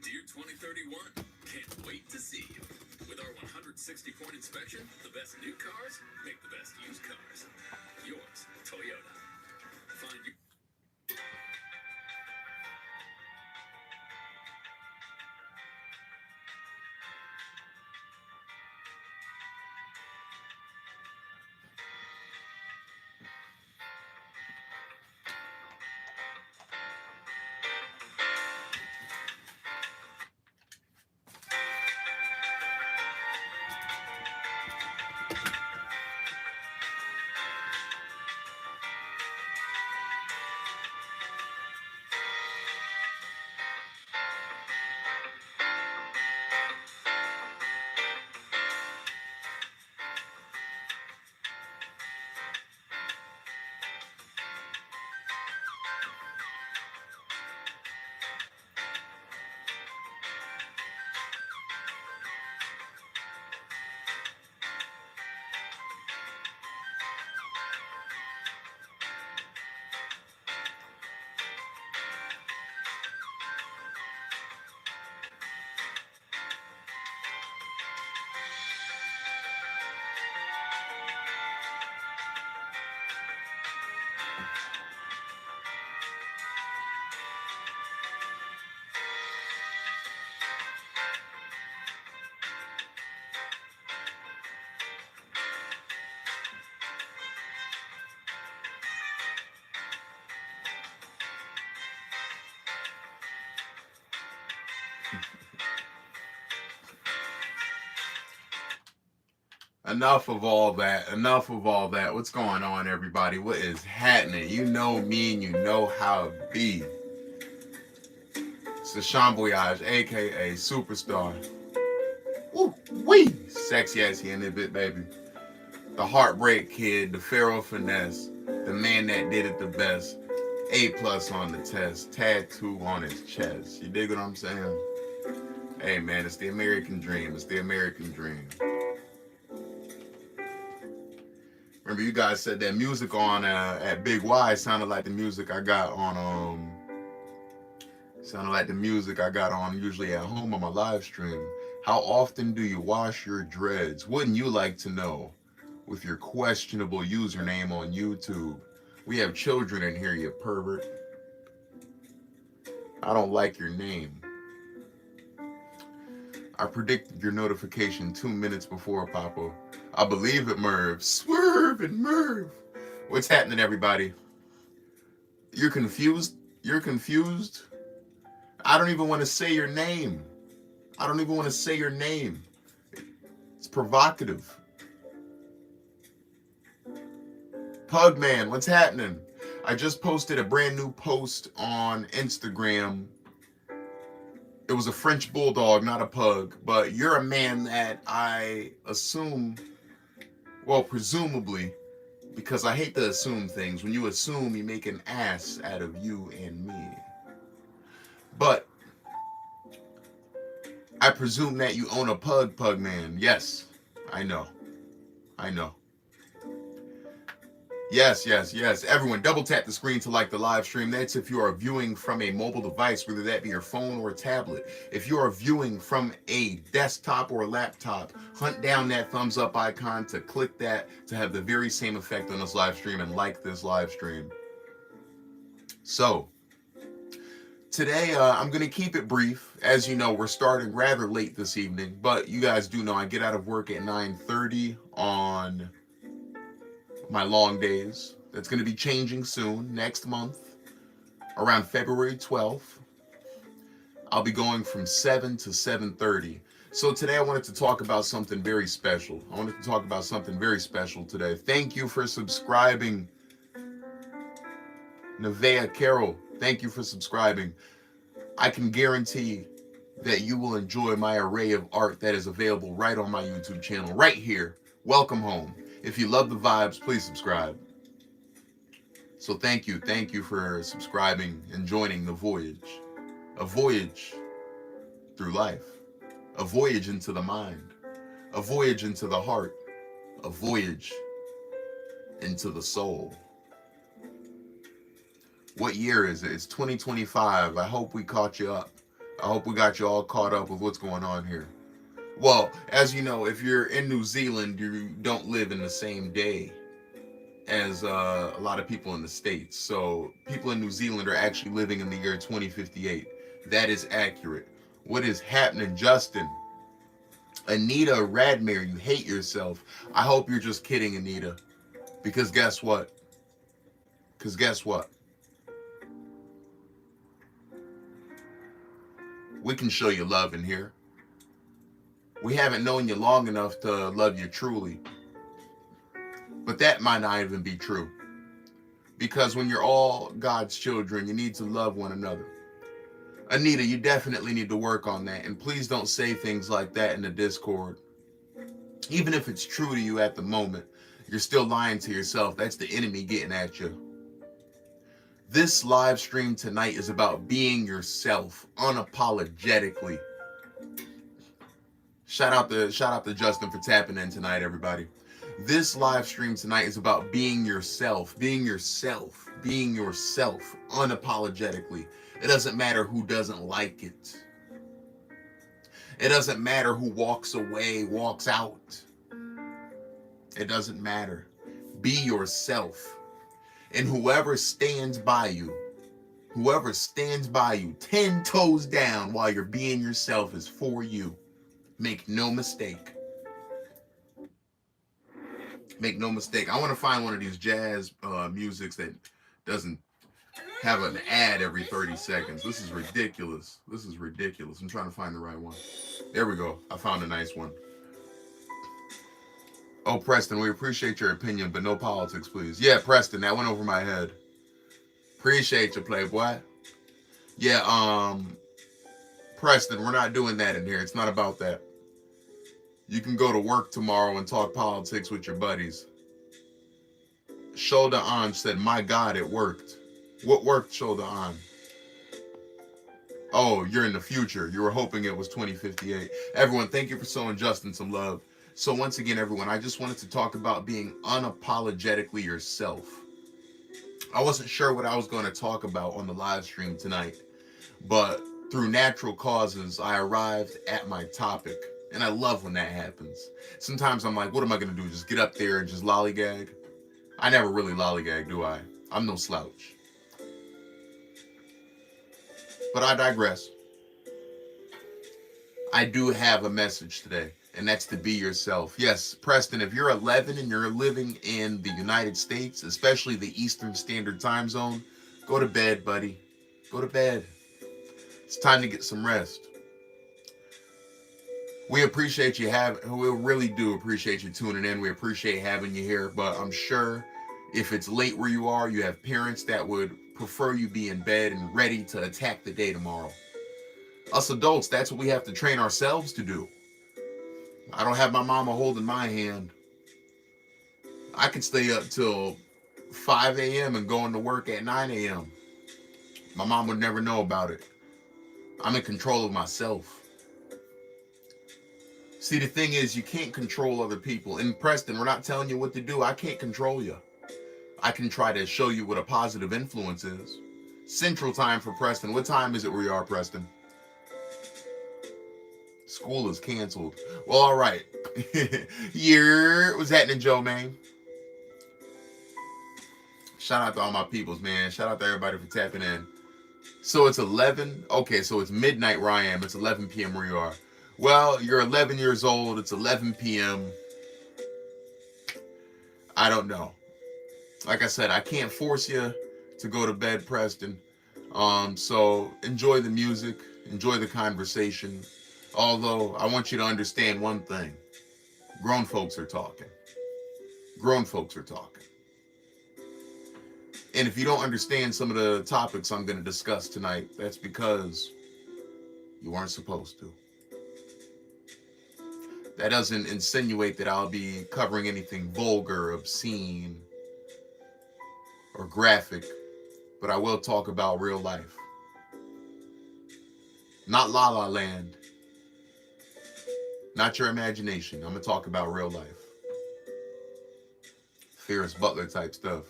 Dear 2031, can't wait to see you. With our 160-point inspection, the best new cars make the best used cars. Yours, Toyota. Find your Enough of all that. Enough of all that. What's going on, everybody? What is happening? You know me and you know how it be. It's the Sean Voyage, aka Superstar. Woo wee! Sexy as he in it, bit, baby. The Heartbreak Kid, the Pharaoh Finesse, the man that did it the best. A+ on the test, tattoo on his chest. You dig what I'm saying? Hey man, it's the American dream. It's the American dream. Remember, you guys said that music on at Big Y sounded like the music I got on usually at home on my live stream. How often do you wash your dreads? Wouldn't you like to know? With your questionable username on YouTube. We have children in here, you pervert. I don't like your name. I predicted your notification 2 minutes before, Papa. I believe it, Merv. Swerve and Merv. What's happening, everybody? You're confused? You're confused? I don't even want to say your name. I don't even want to say your name. It's provocative. Pugman, what's happening? I just posted a brand new post on Instagram. It was a French bulldog, not a pug, but you're a man that I assume, well, presumably, because I hate to assume things. When you assume, you make an ass out of you and me. But I presume that you own a pug, Pugman. Yes, I know. I know. Yes. Everyone, double tap the screen to like the live stream. That's if you are viewing from a mobile device, whether that be your phone or a tablet. If you are viewing from a desktop or a laptop, hunt down that thumbs up icon to click that to have the very same effect on this live stream and like this live stream. So, today I'm going to keep it brief. As you know, we're starting rather late this evening, but you guys do know I get out of work at 9:30 on my long days. That's going to be changing soon, next month, around February 12th. I'll be going from 7 to 7:30. So today I wanted to talk about something very special. Today. Thank you for subscribing. Nevea Carroll, thank you for subscribing. I can guarantee that you will enjoy my array of art that is available right on my YouTube channel, right here. Welcome home. If you love the vibes, please subscribe. So thank you for subscribing and joining the voyage. A voyage through life, a voyage into the mind, a voyage into the heart, a voyage into the soul. What year is it? It's 2025. I hope we caught you up. I hope we got you all caught up with what's going on here. Well, as you know, if you're in New Zealand, you don't live in the same day as a lot of people in the States. So people in New Zealand are actually living in the year 2058. That is accurate. What is happening, Justin? Anita Radmere, you hate yourself. I hope you're just kidding, Anita. Because guess what? We can show you love in here. We haven't known you long enough to love you truly. But that might not even be true. Because when you're all God's children, you need to love one another. Anita, you definitely need to work on that. And please don't say things like that in the Discord. Even if it's true to you at the moment, you're still lying to yourself. That's the enemy getting at you. This live stream tonight is about being yourself unapologetically. Shout out to Justin for tapping in tonight, everybody. This live stream tonight is about being yourself unapologetically. It doesn't matter who doesn't like it. It doesn't matter who walks away, walks out. It doesn't matter. Be yourself. And whoever stands by you 10 toes down while you're being yourself is for you. Make no mistake. Make no mistake. I want to find one of these jazz musics that doesn't have an ad every 30 seconds. This is ridiculous. I'm trying to find the right one. There we go. I found a nice one. Oh, Preston, we appreciate your opinion, but no politics, please. Yeah, Preston, that went over my head. Appreciate you, Playboy. Yeah, Preston, we're not doing that in here. It's not about that. You can go to work tomorrow and talk politics with your buddies. Shoulder On said, my God, it worked. What worked, Shoulder On? Oh, you're in the future. You were hoping it was 2058. Everyone, thank you for showing Justin some love. So once again, everyone, I just wanted to talk about being unapologetically yourself. I wasn't sure what I was going to talk about on the live stream tonight, but through natural causes, I arrived at my topic. And I love when that happens. Sometimes I'm like, what am I going to do? Just get up there and just lollygag? I never really lollygag, do I? I'm no slouch. But I digress. I do have a message today, and that's to be yourself. Yes, Preston, if you're 11 and you're living in the United States, especially the Eastern Standard Time Zone, go to bed, buddy. Go to bed. It's time to get some rest. We appreciate you we really do appreciate you tuning in. We appreciate having you here, but I'm sure if it's late where you are, you have parents that would prefer you be in bed and ready to attack the day tomorrow. Us adults, that's what we have to train ourselves to do. I don't have my mama holding my hand. I could stay up till 5 a.m. and go into work at 9 a.m. My mom would never know about it. I'm in control of myself. See, the thing is, you can't control other people. And Preston, we're not telling you what to do. I can't control you. I can try to show you what a positive influence is. Central time for Preston. What time is it where you are, Preston? School is canceled. Well, all right. What's happening, Joe, man? Shout out to all my peoples, man. Shout out to everybody for tapping in. So it's 11. Okay, so it's midnight where I am. It's 11 p.m. where you are. Well, you're 11 years old. It's 11 p.m. I don't know. Like I said, I can't force you to go to bed, Preston. So enjoy the music. Enjoy the conversation. Although, I want you to understand one thing. Grown folks are talking. Grown folks are talking. And if you don't understand some of the topics I'm going to discuss tonight, that's because you weren't supposed to. That doesn't insinuate that I'll be covering anything vulgar, obscene, or graphic, but I will talk about real life. Not La La Land, not your imagination. I'm gonna talk about real life. Ferris Butler type stuff.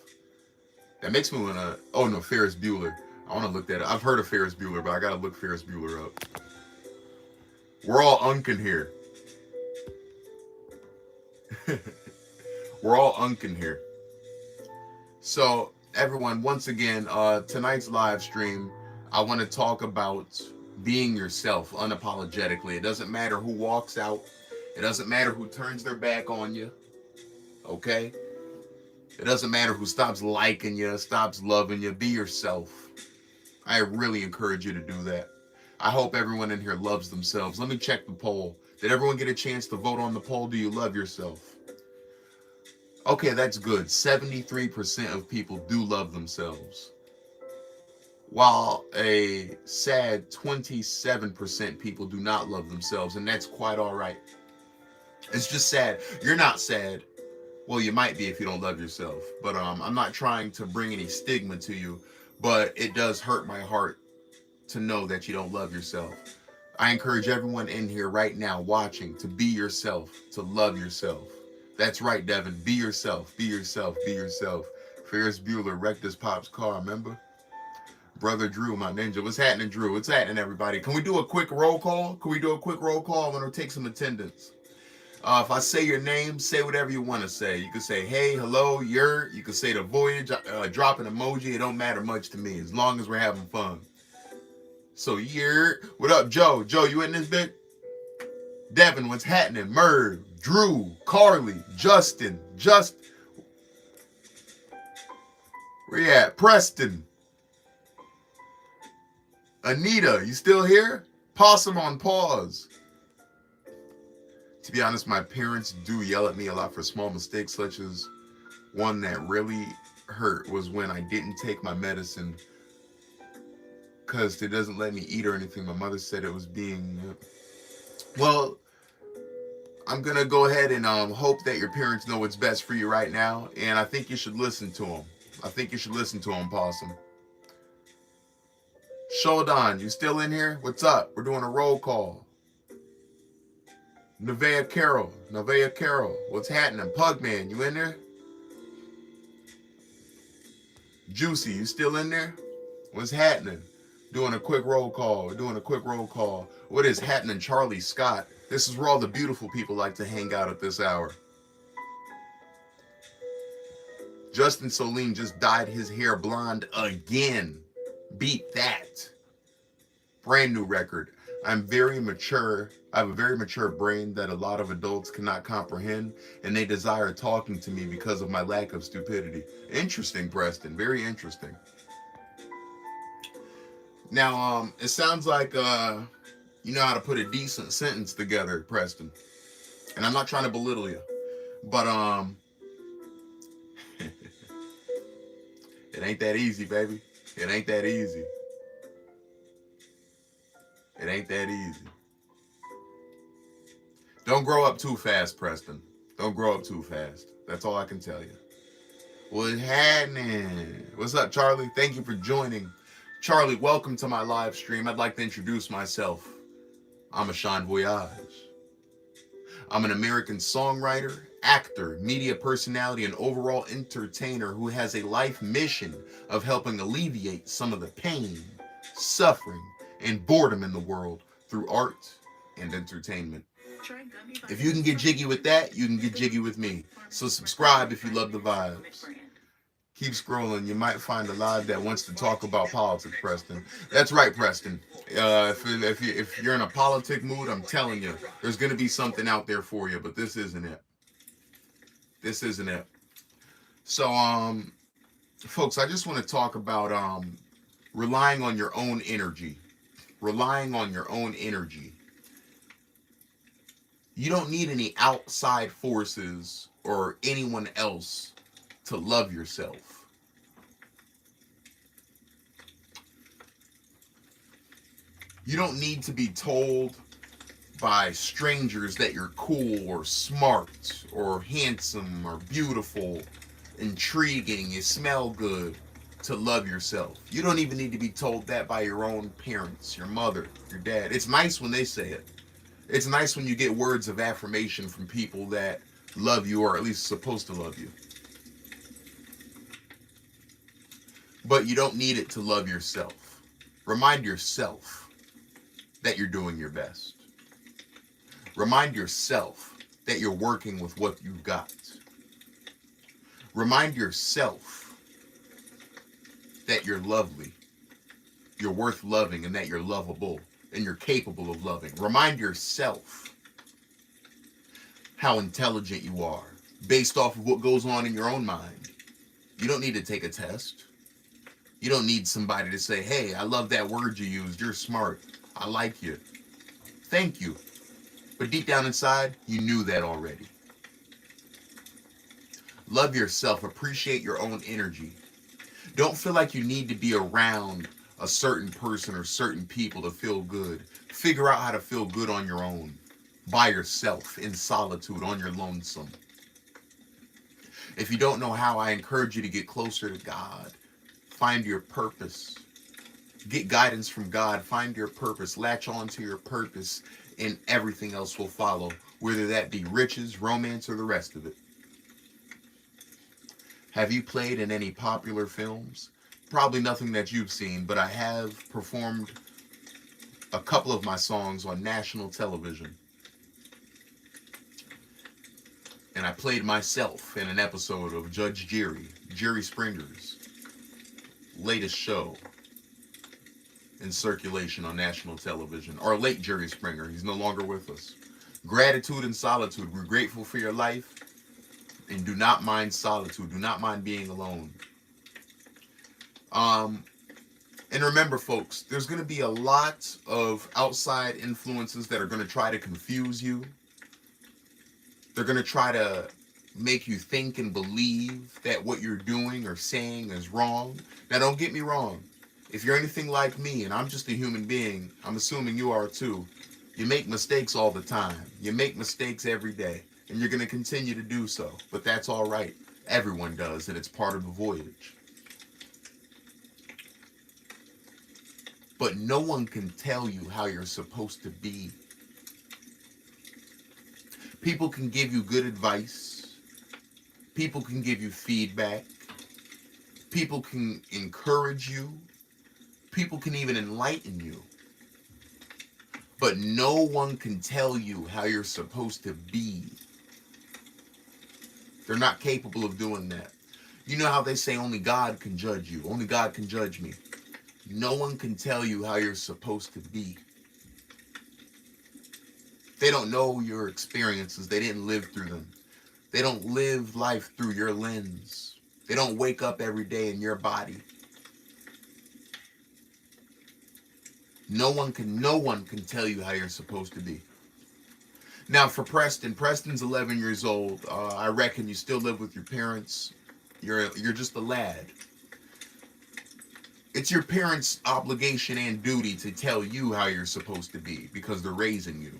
That makes me wanna. Oh no, Ferris Bueller. I wanna look that up. I've heard of Ferris Bueller, but I gotta look Ferris Bueller up. We're all unkin here. We're all unkin here. So everyone, once again, tonight's live stream, I want to talk about being yourself unapologetically. It doesn't matter who walks out. It doesn't matter who turns their back on you. Okay? It doesn't matter who stops liking you, stops loving you. Be yourself. I really encourage you to do that. I hope everyone in here loves themselves. Let me check the poll. Did everyone get a chance to vote on the poll? Do you love yourself? Okay, that's good. 73% of people do love themselves. While a sad 27% people do not love themselves, and that's quite all right. It's just sad. You're not sad. Well, you might be if you don't love yourself. But I'm not trying to bring any stigma to you, but it does hurt my heart to know that you don't love yourself. I encourage everyone in here right now watching to be yourself, to love yourself. That's right, Devin. Be yourself. Be yourself. Be yourself. Ferris Bueller wrecked his pop's car, remember? Brother Drew, my ninja. What's happening, Drew? What's happening, everybody? Can we do a quick roll call? Can we do a quick roll call? I'm going to take some attendance. If I say your name, say whatever you want to say. You can say, hey, hello, you're. You can say the voyage, drop an emoji. It don't matter much to me as long as we're having fun. So, you're. What up, Joe? Joe, you in this bit? Devin, what's happening? Merv, Drew, Carly, Justin, where you at? Preston. Anita, you still here? Possum on pause. To be honest, my parents do yell at me a lot for small mistakes, such as one that really hurt was when I didn't take my medicine because it doesn't let me eat or anything. My mother said it was being... Well, I'm going to go ahead and hope that your parents know what's best for you right now, and I think you should listen to them. I think you should listen to them, Possum. Shodan, you still in here? What's up? We're doing a roll call. Nevaeh Carroll, what's happening? Pugman, you in there? Juicy, you still in there? What's happening? Doing a quick roll call. We're doing a quick roll call. What is happening, Charlie Scott? This is where all the beautiful people like to hang out at this hour. Justin Solene just dyed his hair blonde again. Beat that. Brand new record. I'm very mature. I have a very mature brain that a lot of adults cannot comprehend, and they desire talking to me because of my lack of stupidity. Interesting, Preston. Very interesting. Now, it sounds like you know how to put a decent sentence together, Preston. And I'm not trying to belittle you, but it ain't that easy, baby. It ain't that easy. It ain't that easy. Don't grow up too fast, Preston. Don't grow up too fast. That's all I can tell you. What's happening? What's up, Charlie? Thank you for joining. Charlie, welcome to my live stream. I'd like to introduce myself. I'm Ashan Voyage. I'm an American songwriter, actor, media personality, and overall entertainer who has a life mission of helping alleviate some of the pain, suffering, and boredom in the world through art and entertainment. If you can get jiggy with that, you can get jiggy with me. So subscribe if you love the vibes. Keep scrolling. You might find a live that wants to talk about politics, Preston. That's right, Preston. If you're in a politic mood, I'm telling you, there's going to be something out there for you, but this isn't it. This isn't it. So, folks, I just want to talk about relying on your own energy. Relying on your own energy. You don't need any outside forces or anyone else to love yourself. You don't need to be told by strangers that you're cool or smart or handsome or beautiful, intriguing, you smell good to love yourself. You don't even need to be told that by your own parents, your mother, your dad. It's nice when they say it. It's nice when you get words of affirmation from people that love you, or at least supposed to love you. But you don't need it to love yourself. Remind yourself that you're doing your best. Remind yourself that you're working with what you've got. Remind yourself that you're lovely, you're worth loving, and that you're lovable, and you're capable of loving. Remind yourself how intelligent you are based off of what goes on in your own mind. You don't need to take a test. You don't need somebody to say, hey, I love that word you used. You're smart. I like you. Thank you. But deep down inside, you knew that already. Love yourself. Appreciate your own energy. Don't feel like you need to be around a certain person or certain people to feel good. Figure out how to feel good on your own, by yourself, in solitude, on your lonesome. If you don't know how, I encourage you to get closer to God. Find your purpose. Get guidance from God. Find your purpose. Latch on to your purpose, and everything else will follow, whether that be riches, romance, or the rest of it. Have you played in any popular films? Probably nothing that you've seen, but I have performed a couple of my songs on national television. And I played myself in an episode of Judge Jerry Springer's latest show in circulation on national television. Our late Jerry Springer, he's no longer with us. Gratitude and solitude. We're grateful for your life, and do not mind solitude. Do not mind being alone. And remember, folks, there's going to be a lot of outside influences that are going to try to confuse you. They're going to try to make you think and believe that what you're doing or saying is wrong. Now, don't get me wrong. If you're anything like me, and I'm just a human being, I'm assuming you are too, you make mistakes all the time. You make mistakes every day, and you're going to continue to do so. But that's all right. Everyone does, and it's part of the voyage. But no one can tell you how you're supposed to be. People can give you good advice. People can give you feedback. People can encourage you. People can even enlighten you. But no one can tell you how you're supposed to be. They're not capable of doing that. You know how they say only God can judge you. Only God can judge me. No one can tell you how you're supposed to be. They don't know your experiences. They didn't live through them. They don't live life through your lens. They don't wake up every day in your body. No one can tell you how you're supposed to be. Now for Preston's 11 years old. I reckon you still live with your parents. You're just a lad. It's your parents' obligation and duty to tell you how you're supposed to be, because they're raising you.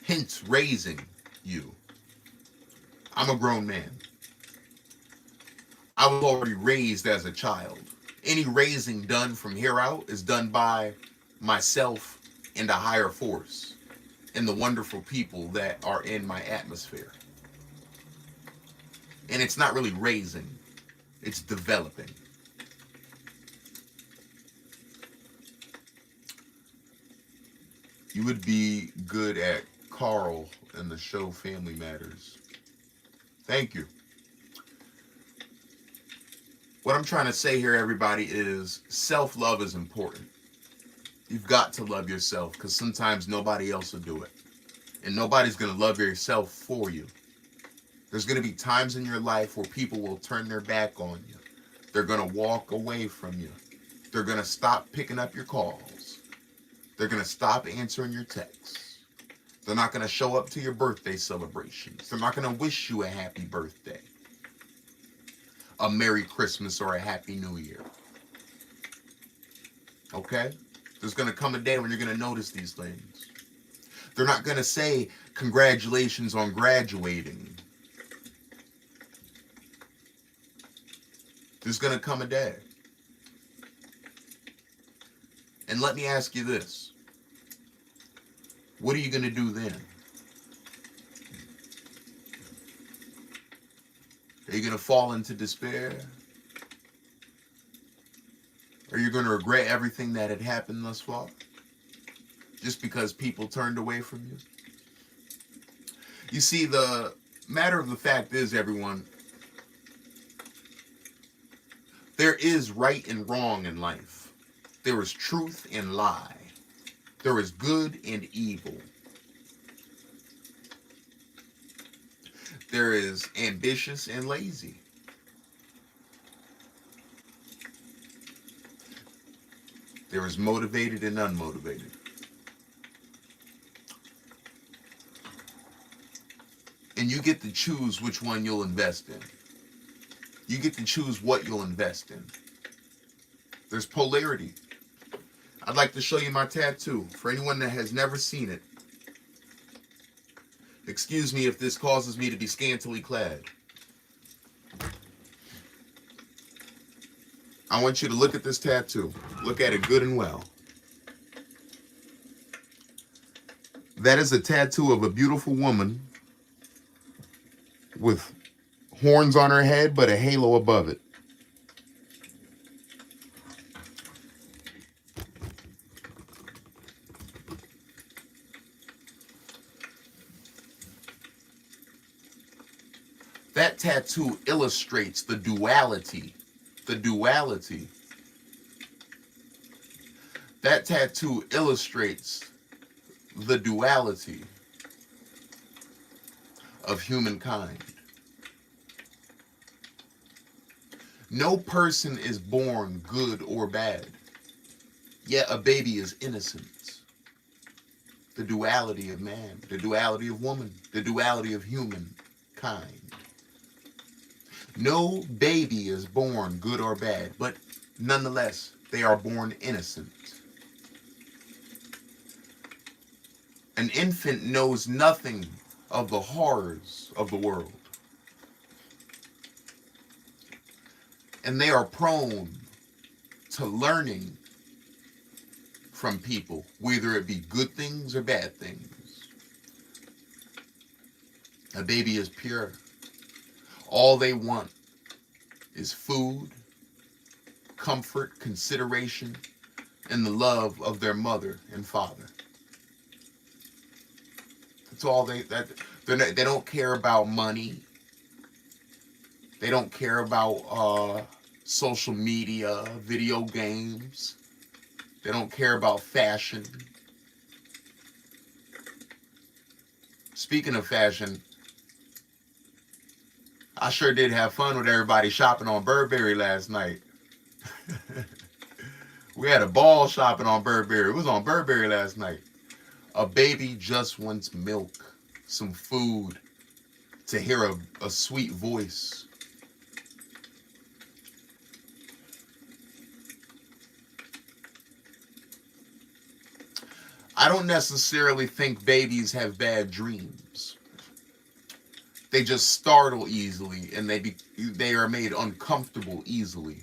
Hence, raising you. I'm a grown man. I was already raised as a child. Any raising done from here out is done by myself and a higher force, and the wonderful people that are in my atmosphere. And it's not really raising, it's developing. You would be good at Carl in the show Family Matters. Thank you. What I'm trying to say here, everybody, is self-love is important. You've got to love yourself, because sometimes nobody else will do it. And nobody's going to love yourself for you. There's going to be times in your life where people will turn their back on you. They're going to walk away from you. They're going to stop picking up your calls. They're going to stop answering your texts. They're not going to show up to your birthday celebrations. They're not going to wish you a happy birthday, a Merry Christmas, or a Happy New Year. Okay? There's going to come a day when you're going to notice these things. They're not going to say, congratulations on graduating. There's going to come a day. And let me ask you this. What are you going to do then? Are you going to fall into despair? Are you going to regret everything that had happened thus far? Just because people turned away from you? You see, the matter of the fact is, everyone, there is right and wrong in life. There is truth and lie. There is good and evil. There is ambitious and lazy. There is motivated and unmotivated. And you get to choose which one you'll invest in. You get to choose what you'll invest in. There's polarity. I'd like to show you my tattoo for anyone that has never seen it. Excuse me if this causes me to be scantily clad. I want you to look at this tattoo. Look at it good and well. That is a tattoo of a beautiful woman with horns on her head, but a halo above it. That tattoo illustrates the duality. The duality. That tattoo illustrates the duality of humankind. No person is born good or bad, yet a baby is innocent. The duality of man, the duality of woman, the duality of humankind. No baby is born good or bad, but nonetheless, they are born innocent. An infant knows nothing of the horrors of the world. And they are prone to learning from people, whether it be good things or bad things. A baby is pure. All they want is food, comfort, consideration, and the love of their mother and father. That's all they don't care about money. They don't care about social media, video games. They don't care about fashion. Speaking of fashion, I sure did have fun with everybody shopping on Burberry last night. We had a ball shopping on Burberry. It was on Burberry last night. A baby just wants milk, some food, to hear a sweet voice. I don't necessarily think babies have bad dreams. They just startle easily, and they are made uncomfortable easily.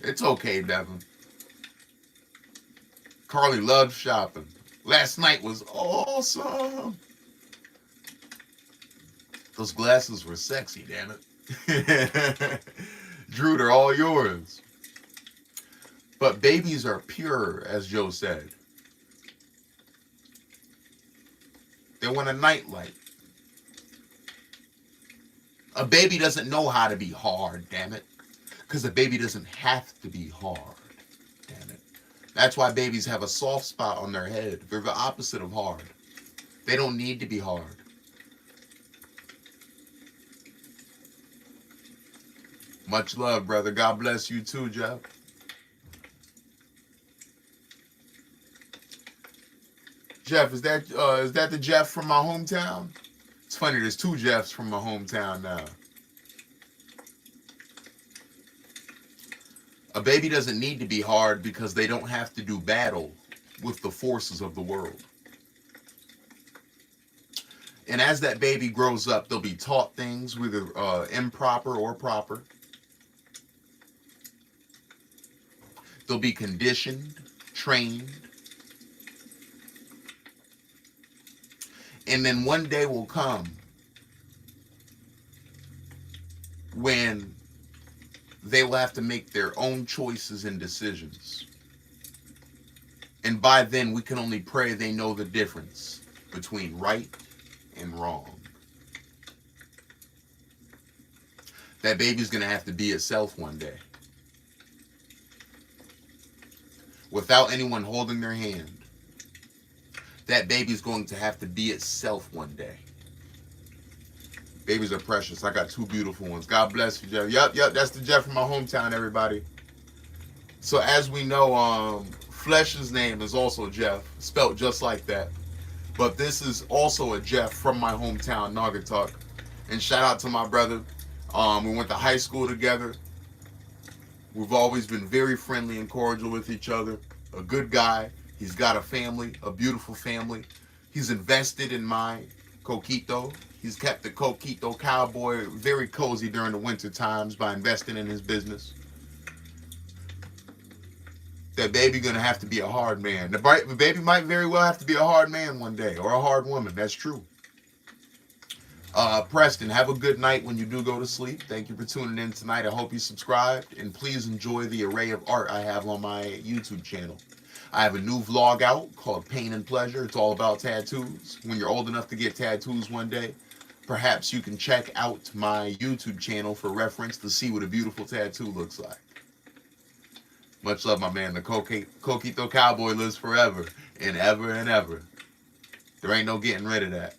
It's okay, Devin. Carly loves shopping. Last night was awesome. Those glasses were sexy, damn it. Drew, they're all yours. But babies are pure, as Joe said. They want a nightlight. A baby doesn't know how to be hard, damn it. Because a baby doesn't have to be hard, damn it. That's why babies have a soft spot on their head. They're the opposite of hard. They don't need to be hard. Much love, brother. God bless you too, Jeff. Jeff, is that the Jeff from my hometown? It's funny, there's two Jeffs from my hometown now. A baby doesn't need to be hard because they don't have to do battle with the forces of the world. And as that baby grows up, they'll be taught things, whether improper or proper. They'll be conditioned trained. And then one day will come when they will have to make their own choices and decisions. And by then, we can only pray they know the difference between right and wrong. That baby's going to have to be itself one day. Without anyone holding their hand. That baby's going to have to be itself one day. Babies are precious. I got 2 beautiful ones. God bless you, Jeff. Yep, that's the Jeff from my hometown, everybody. So as we know, Flesh's name is also Jeff, spelt just like that. But this is also a Jeff from my hometown, Naugatuck. And shout out to my brother. We went to high school together. We've always been very friendly and cordial with each other. A good guy. He's got a family, a beautiful family. He's invested in my Coquito. He's kept the Coquito Cowboy very cozy during the winter times by investing in his business. That baby gonna have to be a hard man. The baby might very well have to be a hard man one day, or a hard woman. That's true. Preston, have a good night when you do go to sleep. Thank you for tuning in tonight. I hope you subscribed, and please enjoy the array of art I have on my YouTube channel. I have a new vlog out called Pain and Pleasure. It's all about tattoos. When you're old enough to get tattoos one day, perhaps you can check out my YouTube channel for reference to see what a beautiful tattoo looks like. Much love, my man. The Coquito Cowboy lives forever and ever and ever. There ain't no getting rid of that.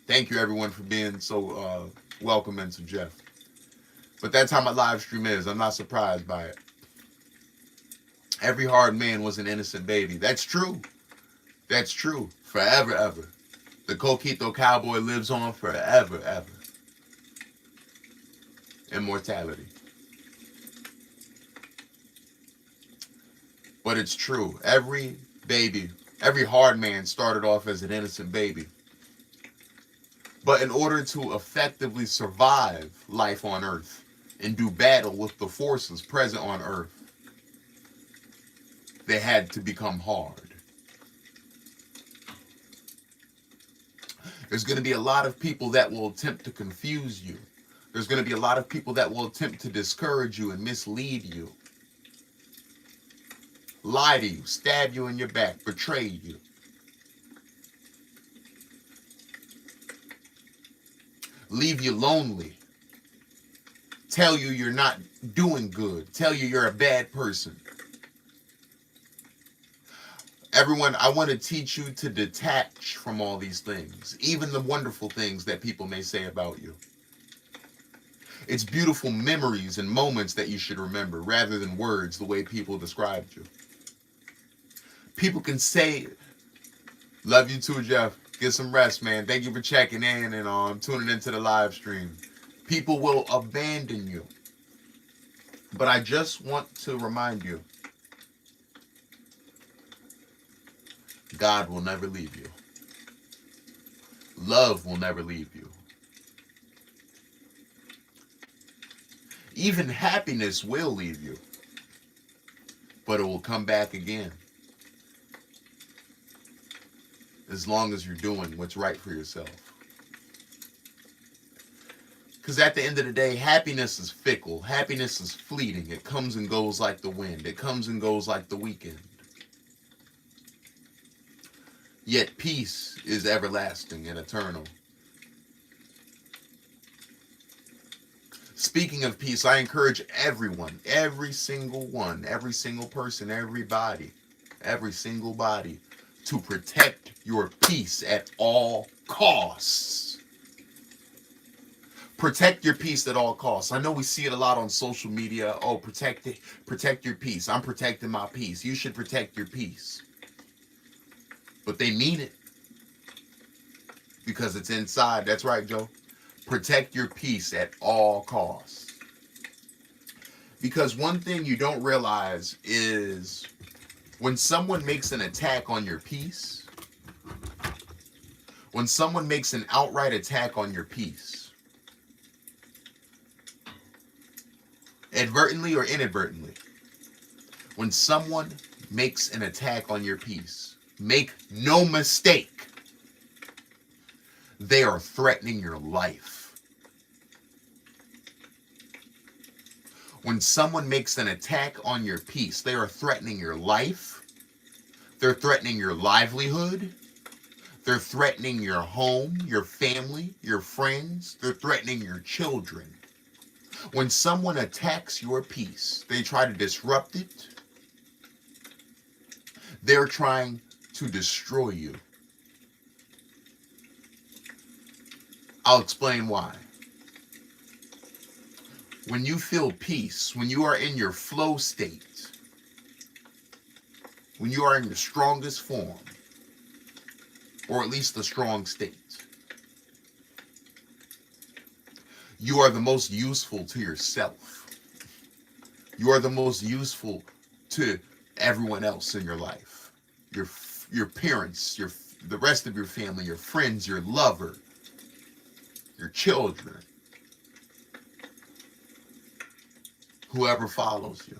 Thank you, everyone, for being so welcoming to Jeff. But that's how my live stream is. I'm not surprised by it. Every hard man was an innocent baby. That's true. That's true. Forever, ever. The Coquito Cowboy lives on forever, ever. Immortality. But it's true. Every baby, every hard man started off as an innocent baby. But in order to effectively survive life on Earth and do battle with the forces present on Earth, they had to become hard. There's going to be a lot of people that will attempt to confuse you. There's going to be a lot of people that will attempt to discourage you and mislead you. Lie to you, stab you in your back, betray you. Leave you lonely. Tell you you're not doing good. Tell you you're a bad person. Everyone, I want to teach you to detach from all these things, even the wonderful things that people may say about you. It's beautiful memories and moments that you should remember rather than words the way people described you. People can say, love you too, Jeff. Get some rest, man. Thank you for checking in and tuning into the live stream. People will abandon you. But I just want to remind you, God will never leave you. Love will never leave you. Even happiness will leave you. But it will come back again. As long as you're doing what's right for yourself. Because at the end of the day, happiness is fickle. Happiness is fleeting. It comes and goes like the wind. It comes and goes like the weekend. Yet peace is everlasting and eternal. Speaking of peace, I encourage everyone, every single one, every single person, everybody, every single body, to protect your peace at all costs. Protect your peace at all costs. I know we see it a lot on social media. Oh, protect your peace. I'm protecting my peace. You should protect your peace. But they mean it. Because it's inside. That's right, Joe. Protect your peace at all costs. Because one thing you don't realize is when someone makes an attack on your peace, when someone makes an outright attack on your peace, advertently or inadvertently, when someone makes an attack on your peace, make no mistake, they are threatening your life. When someone makes an attack on your peace, they are threatening your life. They're threatening your livelihood. They're threatening your home, your family, your friends. They're threatening your children. When someone attacks your peace, they try to disrupt it. They're trying to destroy you. I'll explain why. When you feel peace, when you are in your flow state, when you are in your strongest form, or at least the strong state, you are the most useful to yourself. You are the most useful to everyone else in your life. Your parents, the rest of your family, your friends, your lover, your children, whoever follows you.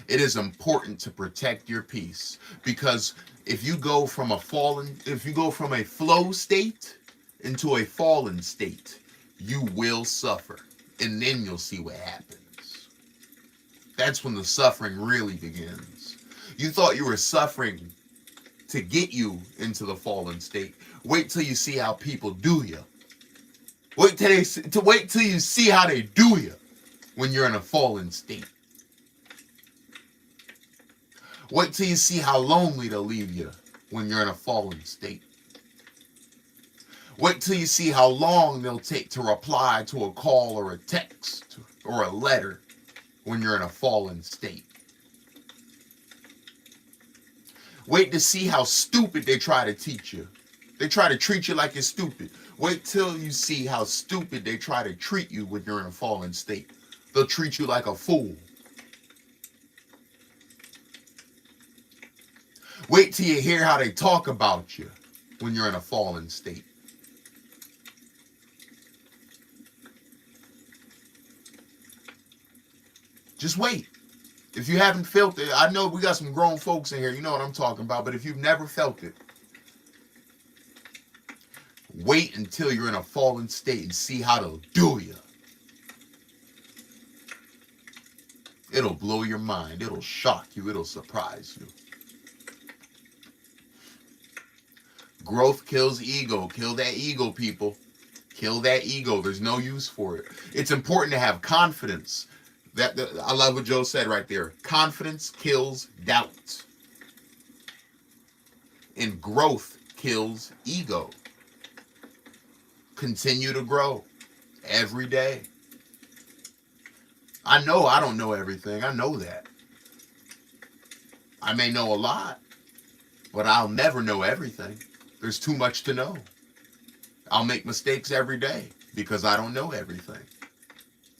It is important to protect your peace, because if you go from a flow state into a fallen state, you will suffer, and then you'll see what happens. That's when the suffering really begins. You thought you were suffering to get you into the fallen state. Wait till you see how people do you. Wait till you see how they do you when you're in a fallen state. Wait till you see how lonely they'll leave you when you're in a fallen state. Wait till you see how long they'll take to reply to a call or a text or a letter when you're in a fallen state. Wait to see how stupid they try to teach you. They try to treat you like you're stupid. Wait till you see how stupid they try to treat you when you're in a fallen state. They'll treat you like a fool. Wait till you hear how they talk about you when you're in a fallen state. Just wait. If you haven't felt it, I know we got some grown folks in here, you know what I'm talking about, but if you've never felt it, wait until you're in a fallen state and see how they'll do you. It'll blow your mind. It'll shock you. It'll surprise you. Growth kills ego. Kill that ego, people. Kill that ego. There's no use for it. It's important to have confidence. I love what Joe said right there. Confidence kills doubt. And growth kills ego. Continue to grow every day. I know I don't know everything. I know that. I may know a lot, but I'll never know everything. There's too much to know. I'll make mistakes every day because I don't know everything.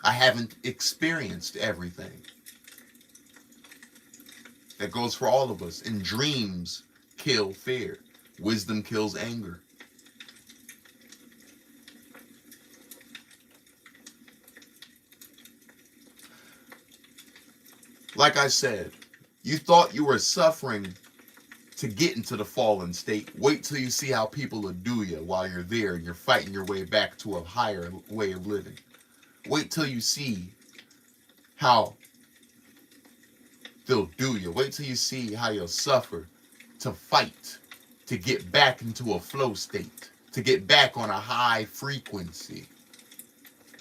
I haven't experienced everything. That goes for all of us. And dreams kill fear. Wisdom kills anger. Like I said, you thought you were suffering to get into the fallen state. Wait till you see how people will do you while you're there and you're fighting your way back to a higher way of living. Wait till you see how they'll do you. Wait till you see how you'll suffer to fight, to get back into a flow state, to get back on a high frequency.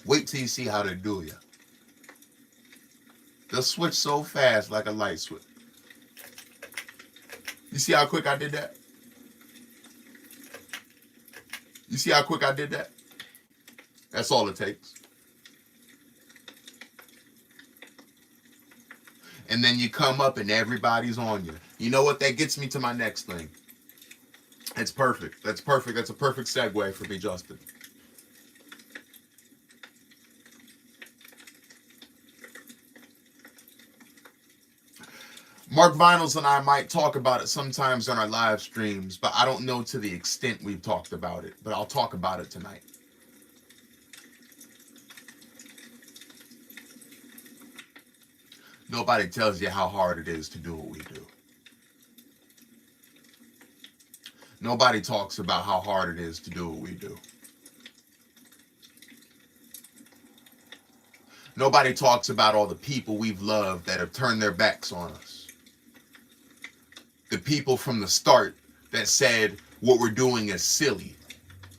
Wait till you see how they do you. They'll switch so fast like a light switch. You see how quick I did that? You see how quick I did that? That's all it takes. And then you come up and everybody's on you. You know what? That gets me to my next thing. It's perfect. That's perfect. That's a perfect segue for me, Justin. Mark Vinyls and I might talk about it sometimes on our live streams, but I don't know to the extent we've talked about it. But I'll talk about it tonight. Nobody tells you how hard it is to do what we do. Nobody talks about how hard it is to do what we do. Nobody talks about all the people we've loved that have turned their backs on us. The people from the start that said what we're doing is silly,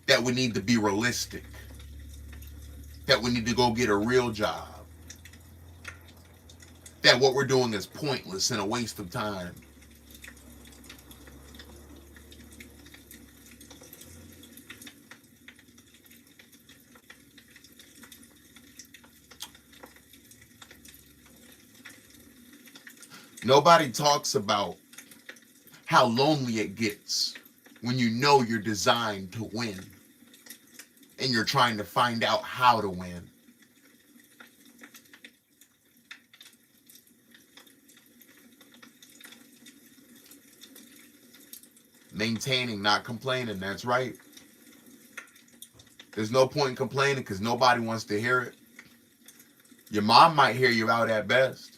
that we need to be realistic, that we need to go get a real job, that what we're doing is pointless and a waste of time. Nobody talks about how lonely it gets when you know you're designed to win and you're trying to find out how to win. Maintaining, not complaining, that's right. There's no point in complaining because nobody wants to hear it. Your mom might hear you out at best.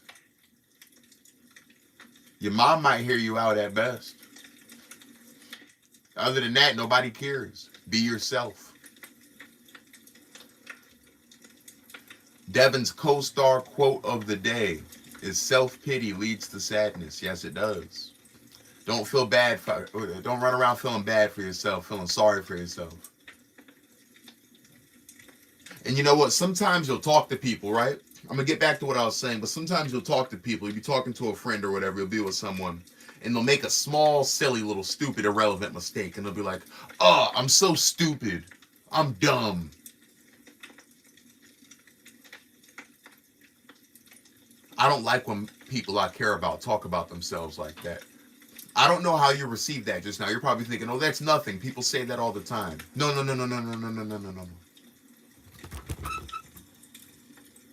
Your mom might hear you out at best. Other than that, nobody cares. Be yourself. Devin's co-star quote of the day is self-pity leads to sadness. Yes, it does. Don't feel bad don't run around feeling bad for yourself, feeling sorry for yourself. And you know what? Sometimes you'll talk to people, right? I'm going to get back to what I was saying, but sometimes you'll talk to people. You'll be talking to a friend or whatever. You'll be with someone, and they'll make a small, silly, little, stupid, irrelevant mistake. And they'll be like, oh, I'm so stupid. I'm dumb. I don't like when people I care about talk about themselves like that. I don't know how you received that just now. You're probably thinking, oh, that's nothing. People say that all the time. No.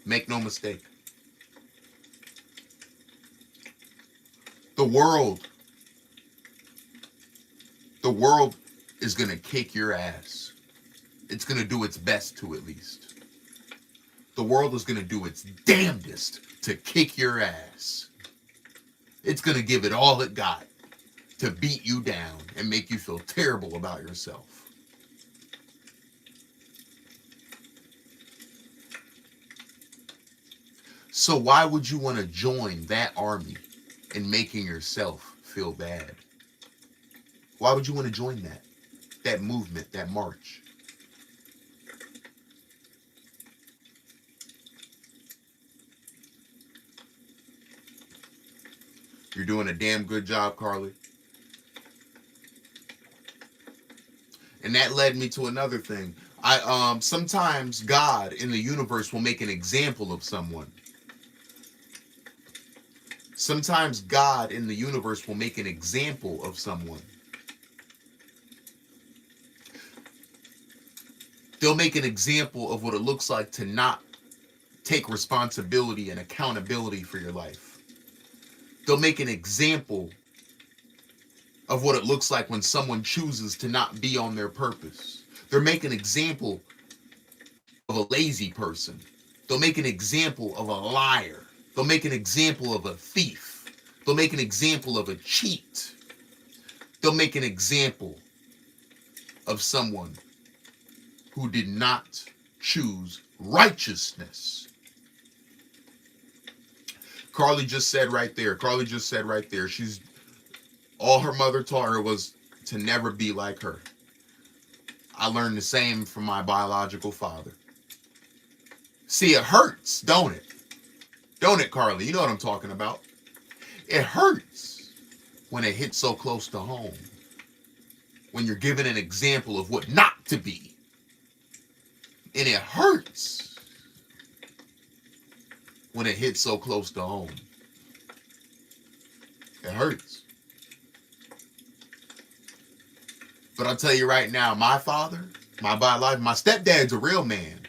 Make no mistake. The world is going to kick your ass. It's going to do its best to, at least. The world is going to do its damnedest to kick your ass. It's going to give it all it got to beat you down and make you feel terrible about yourself. So why would you want to join that army in making yourself feel bad? Why would you want to join that movement, that march? You're doing a damn good job, Carly. And that led me to another thing. Sometimes God in the universe will make an example of someone. Sometimes God in the universe will make an example of someone. They'll make an example of what it looks like to not take responsibility and accountability for your life. They'll make an example of what it looks like when someone chooses to not be on their purpose. They'll make an example of a lazy person. They'll make an example of a liar. They'll make an example of a thief. They'll make an example of a cheat. They'll make an example of someone who did not choose righteousness. Carly just said right there. She's all her mother taught her was to never be like her. I learned the same from my biological father. See, it hurts, don't it? Don't it, Carly? You know what I'm talking about. It hurts when it hits so close to home. When you're given an example of what not to be. And it hurts when it hits so close to home. It hurts. But I'll tell you right now, my father, my stepdad's a real man.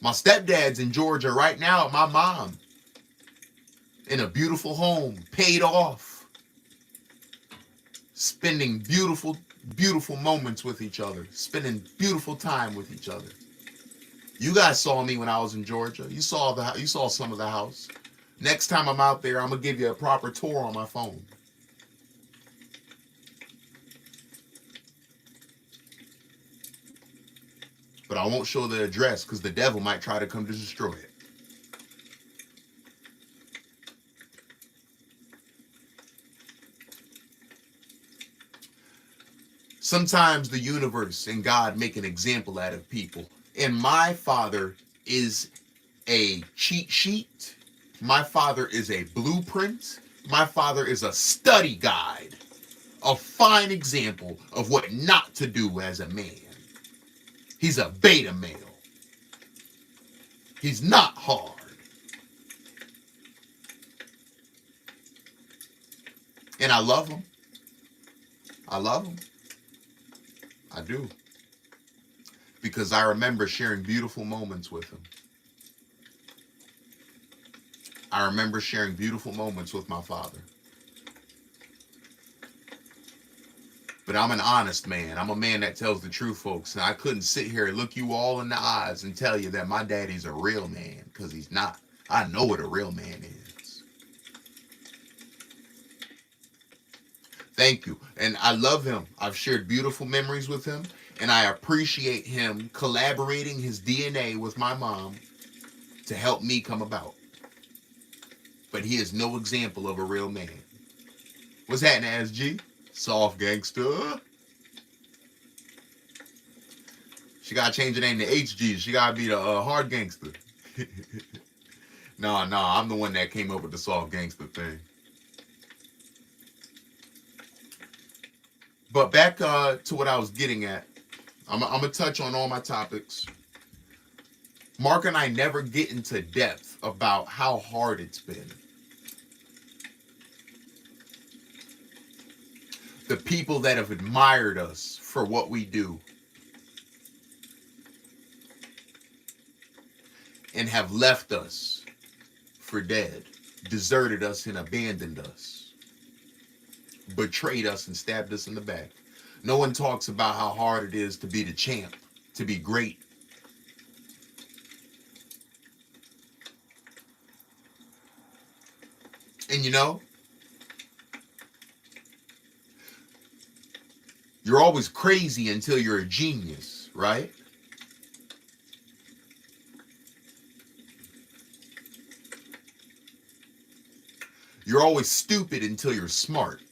My stepdad's in Georgia right now with my mom. In a beautiful home, paid off. Spending beautiful, beautiful moments with each other. Spending beautiful time with each other. You guys saw me when I was in Georgia. You saw some of the house. Next time I'm out there, I'm gonna give you a proper tour on my phone. But I won't show the address because the devil might try to come to destroy it. Sometimes the universe and God make an example out of people. And my father is a cheat sheet. My father is a blueprint. My father is a study guide. A fine example of what not to do as a man. He's a beta male. He's not hard. And I love him. I love him. I do. Because I remember sharing beautiful moments with him. I remember sharing beautiful moments with my father. But I'm an honest man. I'm a man that tells the truth, folks. And I couldn't sit here and look you all in the eyes and tell you that my daddy's a real man, because he's not. I know what a real man is. Thank you. And I love him. I've shared beautiful memories with him. And I appreciate him collaborating his DNA with my mom to help me come about. But he is no example of a real man. What's happening, SG? Soft gangster. She gotta change the name to HG. She gotta be the hard gangster. No, I'm the one that came up with the soft gangster thing. But back to what I was getting at. I'm gonna touch on all my topics. Mark and I never get into depth about how hard it's been. The people that have admired us for what we do and have left us for dead, deserted us and abandoned us, betrayed us and stabbed us in the back. No one talks about how hard it is to be the champ, to be great. And you know, you're always crazy until you're a genius, right? You're always stupid until you're smart.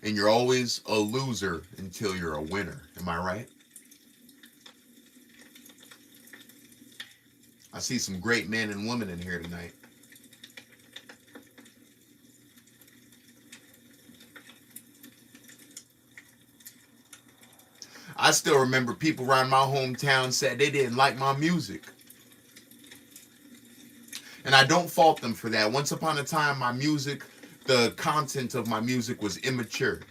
And you're always a loser until you're a winner. Am I right? I see some great men and women in here tonight. I still remember people around my hometown said they didn't like my music. And I don't fault them for that. Once upon a time, my music, the content of my music was immature.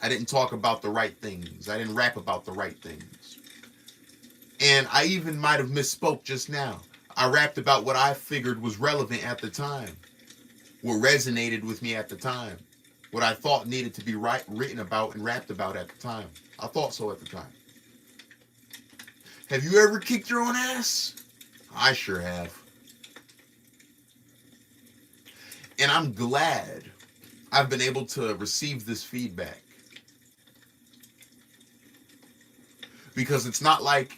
I didn't talk about the right things. I didn't rap about the right things. And I even might have misspoke just now. I rapped about what I figured was relevant at the time. What resonated with me at the time. What I thought needed to be written about and rapped about at the time. I thought so at the time. Have you ever kicked your own ass? I sure have. And I'm glad I've been able to receive this feedback. Because it's not like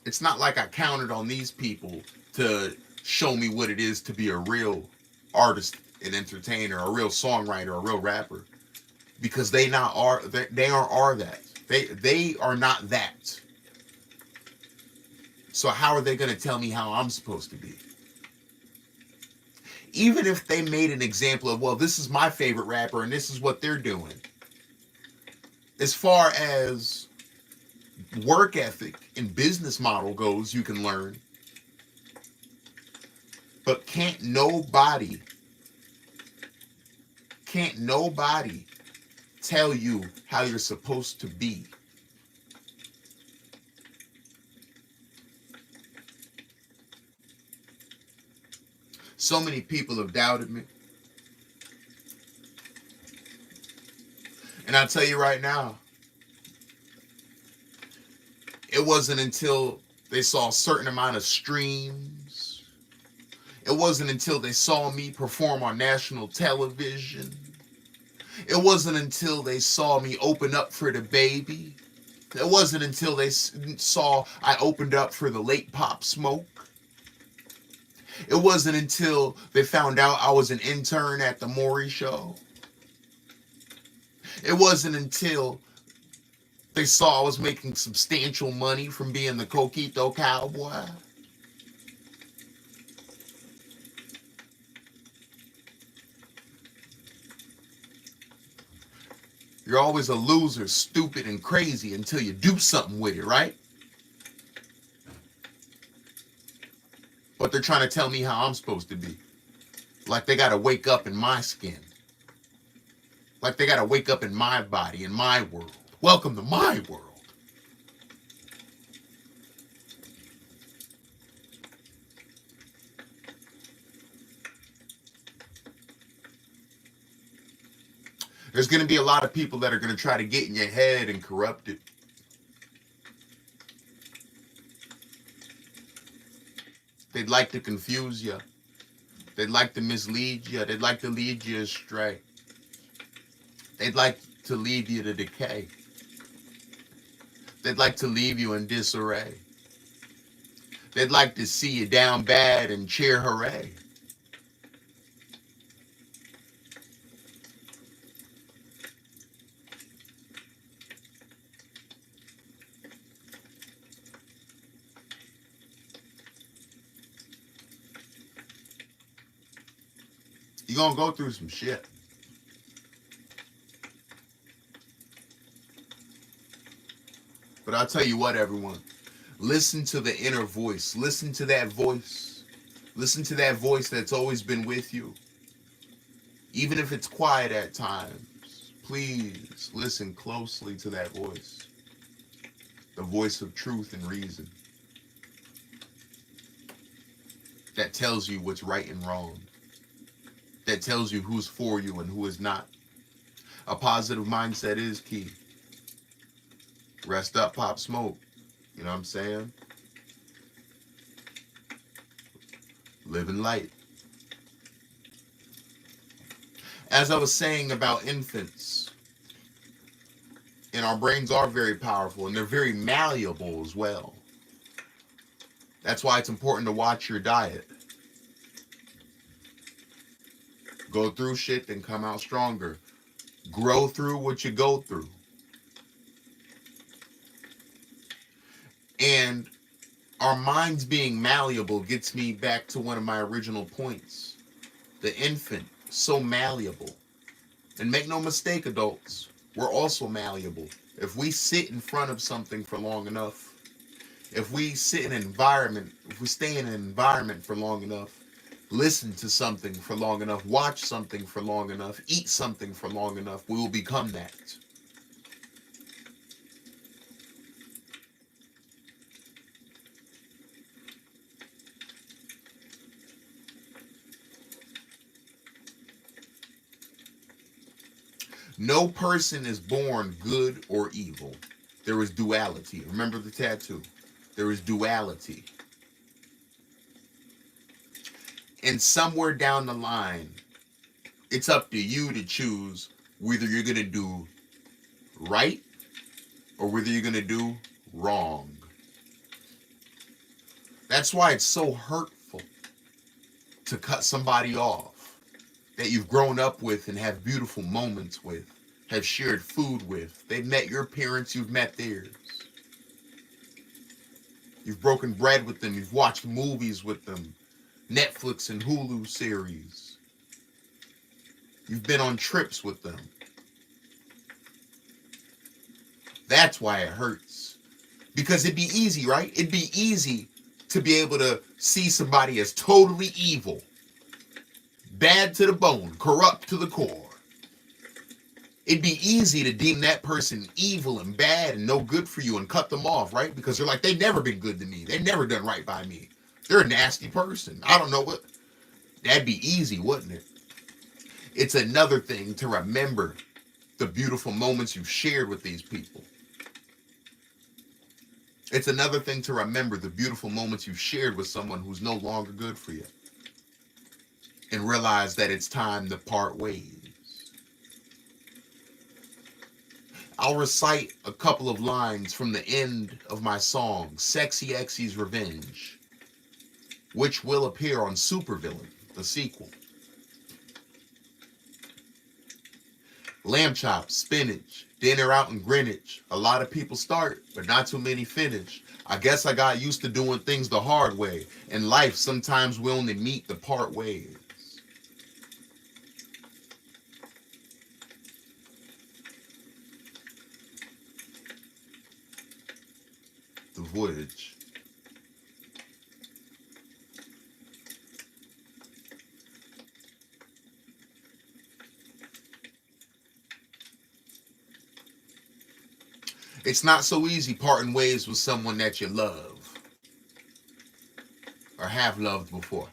I counted on these people to show me what it is to be a real artist, an entertainer, a real songwriter, a real rapper. Because they are that. They are not that. So how are they going to tell me how I'm supposed to be? Even if they made an example of, well, this is my favorite rapper and this is what they're doing. As far as work ethic and business model goes, you can learn. But can't nobody tell you how you're supposed to be. So many people have doubted me. And I'll tell you right now, It wasn't until they saw a certain amount of streams. It wasn't until they saw me perform on national television. It wasn't until they saw me open up for the baby. It wasn't until they saw I opened up for the late Pop Smoke. It wasn't until they found out I was an intern at the Maury Show. It wasn't until they saw I was making substantial money from being the Coquito Cowboy. You're always a loser, stupid and crazy until you do something with it, right? But they're trying to tell me how I'm supposed to be. Like they gotta wake up in my skin. Like they gotta wake up in my body, in my world. Welcome to my world. There's going to be a lot of people that are going to try to get in your head and corrupt it. They'd like to confuse you. They'd like to mislead you. They'd like to lead you astray. They'd like to lead you to decay. They'd like to leave you in disarray. They'd like to see you down bad and cheer hooray. You're going to go through some shit. But I'll tell you what, everyone. Listen to the inner voice. Listen to that voice. Listen to that voice that's always been with you. Even if it's quiet at times, please listen closely to that voice. The voice of truth and reason. That tells you what's right and wrong. That tells you who's for you and who is not. A positive mindset is key. Rest up, Pop Smoke. You know what I'm saying? Living light. As I was saying about infants, and our brains are very powerful and they're very malleable as well. That's why it's important to watch your diet. Go through shit, then come out stronger. Grow through what you go through. And our minds being malleable gets me back to one of my original points. The infant, so malleable. And make no mistake, adults, we're also malleable. If we sit in front of something for long enough, if we sit in an environment, if we stay in an environment for long enough, listen to something for long enough, watch something for long enough, eat something for long enough, we will become that. No person is born good or evil. There is duality. Remember the tattoo. There is duality. And somewhere down the line, it's up to you to choose whether you're going to do right or whether you're going to do wrong. That's why it's so hurtful to cut somebody off that you've grown up with and have beautiful moments with, have shared food with. They've met your parents, you've met theirs. You've broken bread with them, you've watched movies with them, Netflix and Hulu series. You've been on trips with them. That's why it hurts. Because it'd be easy, right? It'd be easy to be able to see somebody as totally evil, bad to the bone, corrupt to the core. It'd be easy to deem that person evil and bad and no good for you and cut them off, right? Because you're like, they've never been good to me. They've never done right by me. They're a nasty person. I don't know what. That'd be easy, wouldn't it? It's another thing to remember the beautiful moments you've shared with these people. It's another thing to remember the beautiful moments you've shared with someone who's no longer good for you and realize that it's time to part ways. I'll recite a couple of lines from the end of my song, Sexy Exy's Revenge, which will appear on Supervillain, the sequel. Lamb chops, spinach, dinner out in Greenwich. A lot of people start, but not too many finish. I guess I got used to doing things the hard way. In life, sometimes we only meet the part ways. The Voyage. It's not so easy parting ways with someone that you love or have loved before.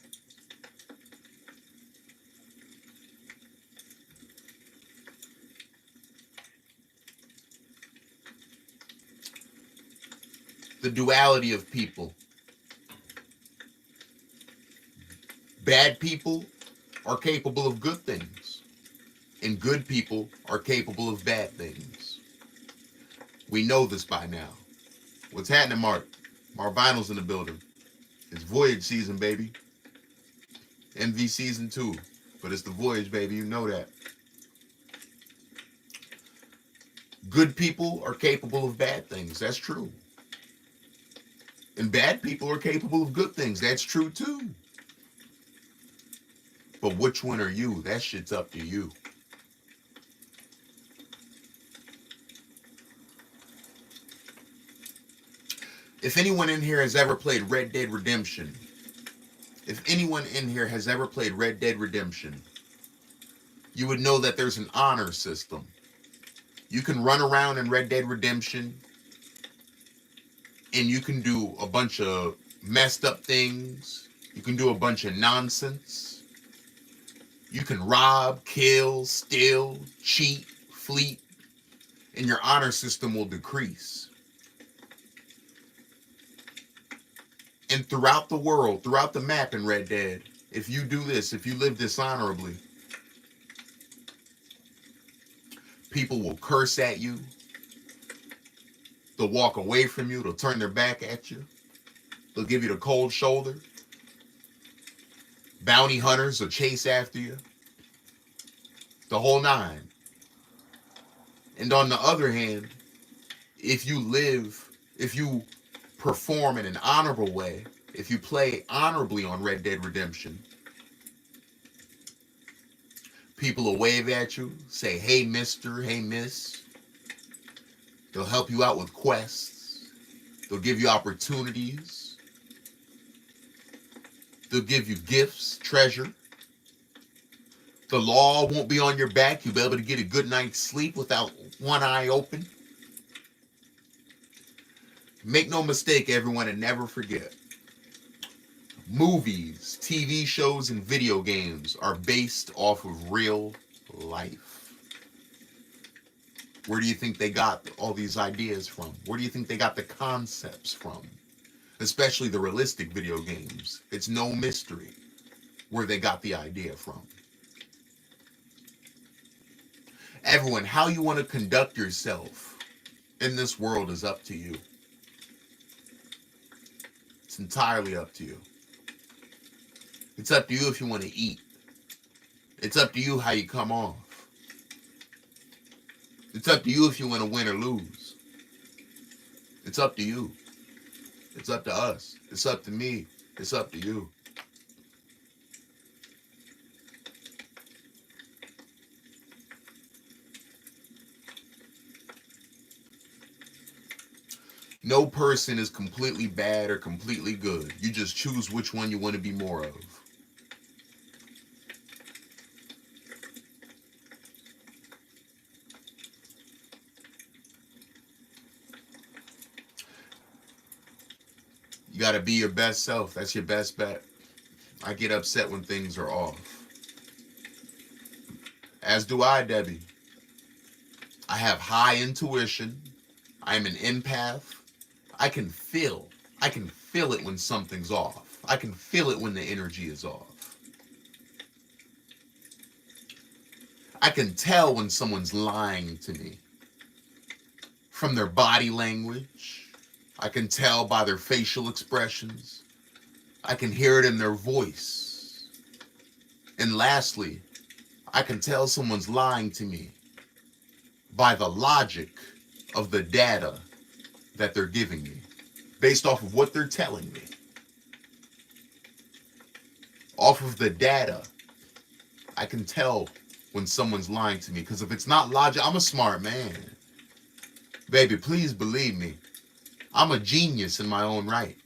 The duality of people. Bad people are capable of good things, and good people are capable of bad things. We know this by now. What's happening, Mark? Mark Vinyl's in the building. It's Voyage season, baby. MV season 2. But it's the Voyage, baby. You know that. Good people are capable of bad things. That's true. And bad people are capable of good things. That's true, too. But which one are you? That shit's up to you. If anyone in here has ever played Red Dead Redemption, you would know that there's an honor system. You can run around in Red Dead Redemption and you can do a bunch of messed up things. You can do a bunch of nonsense. You can rob, kill, steal, cheat, fleet, and your honor system will decrease. And throughout the world, throughout the map in Red Dead, if you do this, if you live dishonorably, people will curse at you. They'll walk away from you. They'll turn their back at you. They'll give you the cold shoulder. Bounty hunters will chase after you. The whole nine. And on the other hand, if you perform in an honorable way, if you play honorably on Red Dead Redemption, people will wave at you, say, hey, mister, hey, miss. They'll help you out with quests. They'll give you opportunities. They'll give you gifts, treasure. The law won't be on your back. You'll be able to get a good night's sleep without one eye open. Make no mistake, everyone, and never forget. Movies, TV shows, and video games are based off of real life. Where do you think they got all these ideas from? Where do you think they got the concepts from? Especially the realistic video games. It's no mystery where they got the idea from. Everyone, how you want to conduct yourself in this world is up to you. It's entirely up to you. It's up to you if you want to eat. It's up to you how you come off. It's up to you if you want to win or lose. It's up to you. It's up to us. It's up to me. It's up to you. No person is completely bad or completely good. You just choose which one you want to be more of. You got to be your best self. That's your best bet. I get upset when things are off. As do I, Debbie. I have high intuition. I'm an empath. I can feel. I can feel it when something's off. I can feel it when the energy is off. I can tell when someone's lying to me from their body language. I can tell by their facial expressions. I can hear it in their voice. And lastly, I can tell someone's lying to me by the logic of the data that they're giving me, based off of what they're telling me. Off of the data, I can tell when someone's lying to me, because if it's not logic, I'm a smart man. Baby, please believe me. I'm a genius in my own right.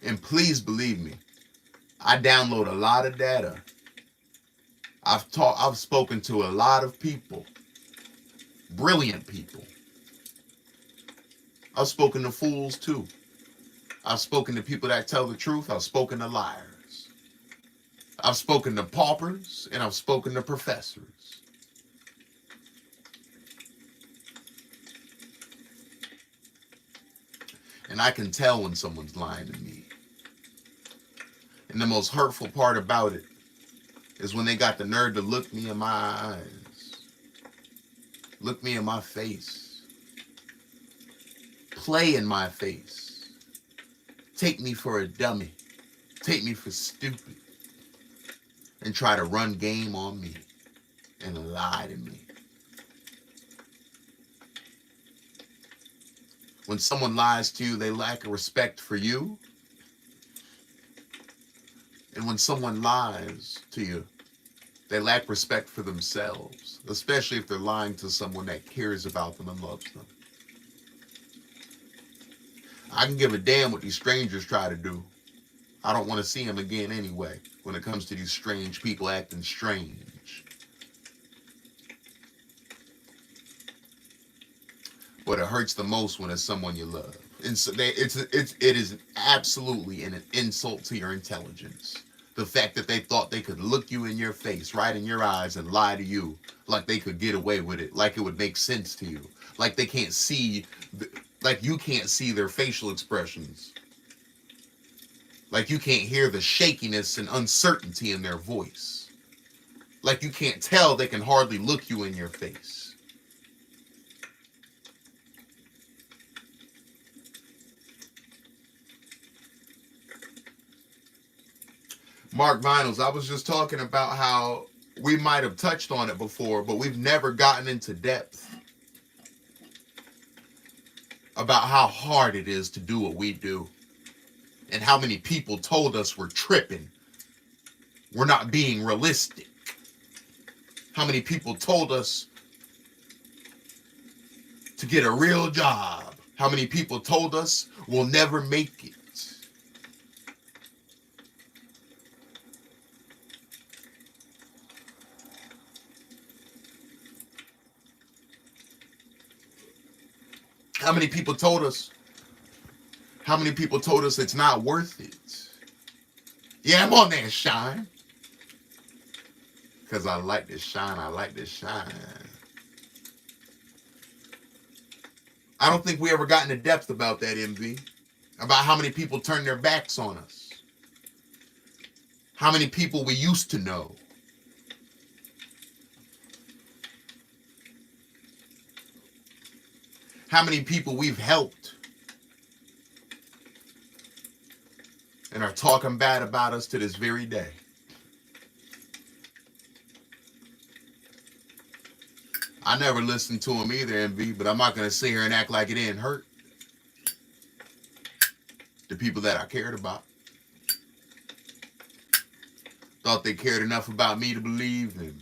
And please believe me, I download a lot of data. I've spoken to a lot of people, brilliant people. I've spoken to fools too. I've spoken to people that tell the truth. I've spoken to liars. I've spoken to paupers and I've spoken to professors. And I can tell when someone's lying to me. And the most hurtful part about it is when they got the nerve to look me in my eyes, look me in my face, play in my face, take me for a dummy, take me for stupid, and try to run game on me and lie to me. When someone lies to you, they lack a respect for you. And when someone lies to you, they lack respect for themselves, especially if they're lying to someone that cares about them and loves them. I can give a damn what these strangers try to do. I don't want to see them again anyway, when it comes to these strange people acting strange. But it hurts the most when it's someone you love. And so it is absolutely an insult to your intelligence. The fact that they thought they could look you in your face, right in your eyes, and lie to you like they could get away with it, like it would make sense to you, like they can't see, like you can't see their facial expressions, like you can't hear the shakiness and uncertainty in their voice, like you can't tell they can hardly look you in your face. Mark Vinyls, I was just talking about how we might have touched on it before, but we've never gotten into depth about how hard it is to do what we do and how many people told us we're tripping, we're not being realistic. How many people told us to get a real job. How many people told us we'll never make it. How many people told us? How many people told us it's not worth it? Yeah, I'm on that shine. Because I like this shine. I like this shine. I don't think we ever got into depth about that, MV. About how many people turned their backs on us. How many people we used to know. How many people we've helped and are talking bad about us to this very day. I never listened to them either, MV, but I'm not going to sit here and act like it didn't hurt the people that I cared about. Thought they cared enough about me to believe in.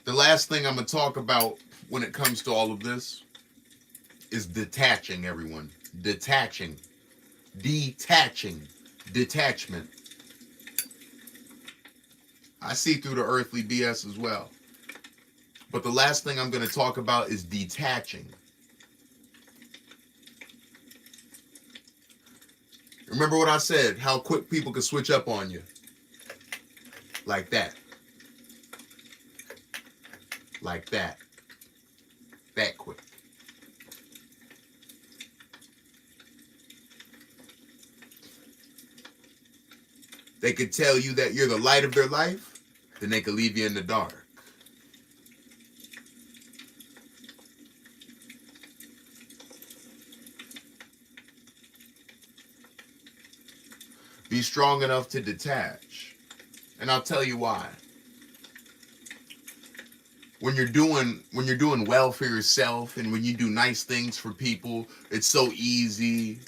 The last thing I'm going to talk about when it comes to all of this is detaching, everyone. Detaching. Detaching. Detachment. I see through the earthly BS as well. But the last thing I'm going to talk about is detaching. Remember what I said, how quick people can switch up on you. Like that. Like that. That quick. They could tell you that you're the light of their life, then they could leave you in the dark. Be strong enough to detach. And I'll tell you why. When you're doing well for yourself and when you do nice things for people, it's so easy.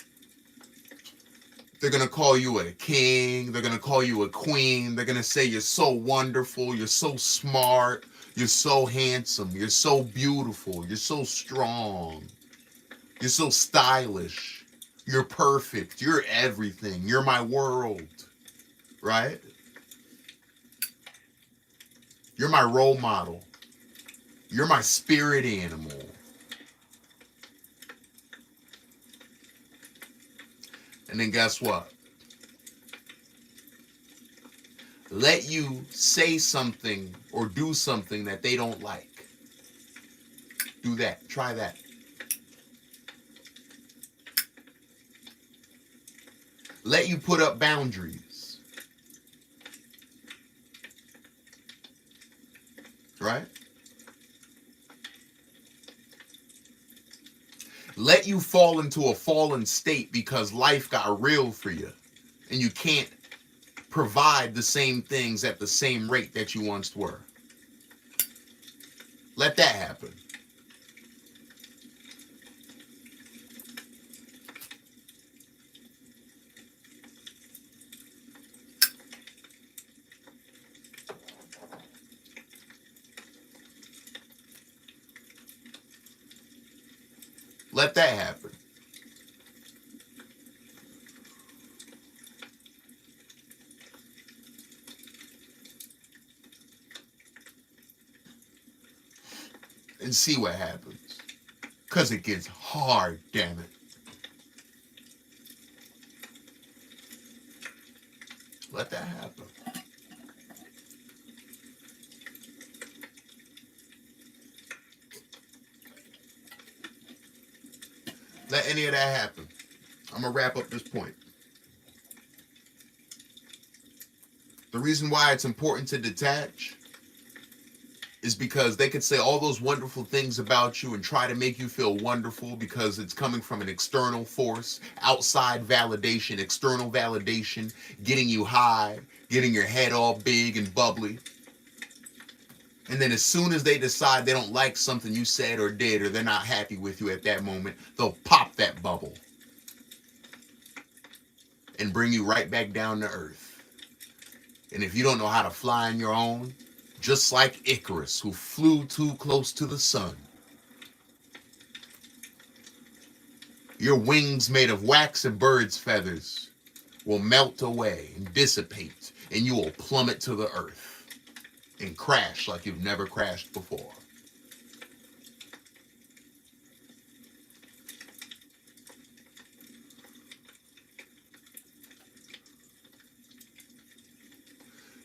They're going to call you a king. They're going to call you a queen. They're going to say you're so wonderful. You're so smart. You're so handsome. You're so beautiful. You're so strong. You're so stylish. You're perfect. You're everything. You're my world. Right? You're my role model. You're my spirit animal. And then guess what? Let you say something or do something that they don't like. Do that. Try that. Let you put up boundaries. Right? Let you fall into a fallen state because life got real for you and you can't provide the same things at the same rate that you once were. Let that happen. Let that happen. And see what happens. Because it gets hard, damn it. Let that happen. Let any of that happen. I'm going to wrap up this point. The reason why it's important to detach is because they could say all those wonderful things about you and try to make you feel wonderful because it's coming from an external force, outside validation, external validation, getting you high, getting your head all big and bubbly. And then as soon as they decide they don't like something you said or did, or they're not happy with you at that moment, they'll pop that bubble and bring you right back down to earth. And if you don't know how to fly on your own, just like Icarus, who flew too close to the sun, your wings made of wax and bird's feathers will melt away and dissipate, and you will plummet to the earth and crash like you've never crashed before.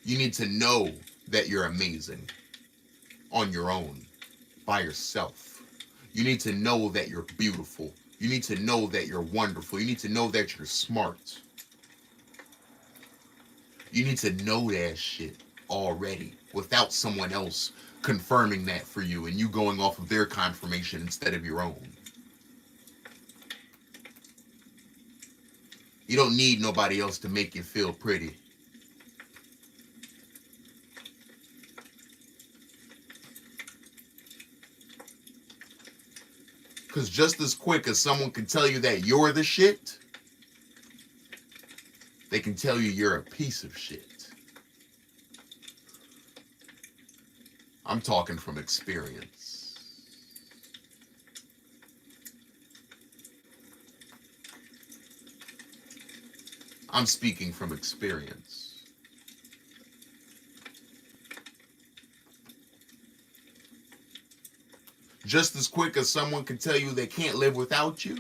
You need to know that you're amazing on your own, by yourself. You need to know that you're beautiful. You need to know that you're wonderful. You need to know that you're smart. You need to know that shit already without someone else confirming that for you and you going off of their confirmation instead of your own. You don't need nobody else to make you feel pretty. Because just as quick as someone can tell you that you're the shit, they can tell you you're a piece of shit. I'm talking from experience. I'm speaking from experience. Just as quick as someone can tell you they can't live without you,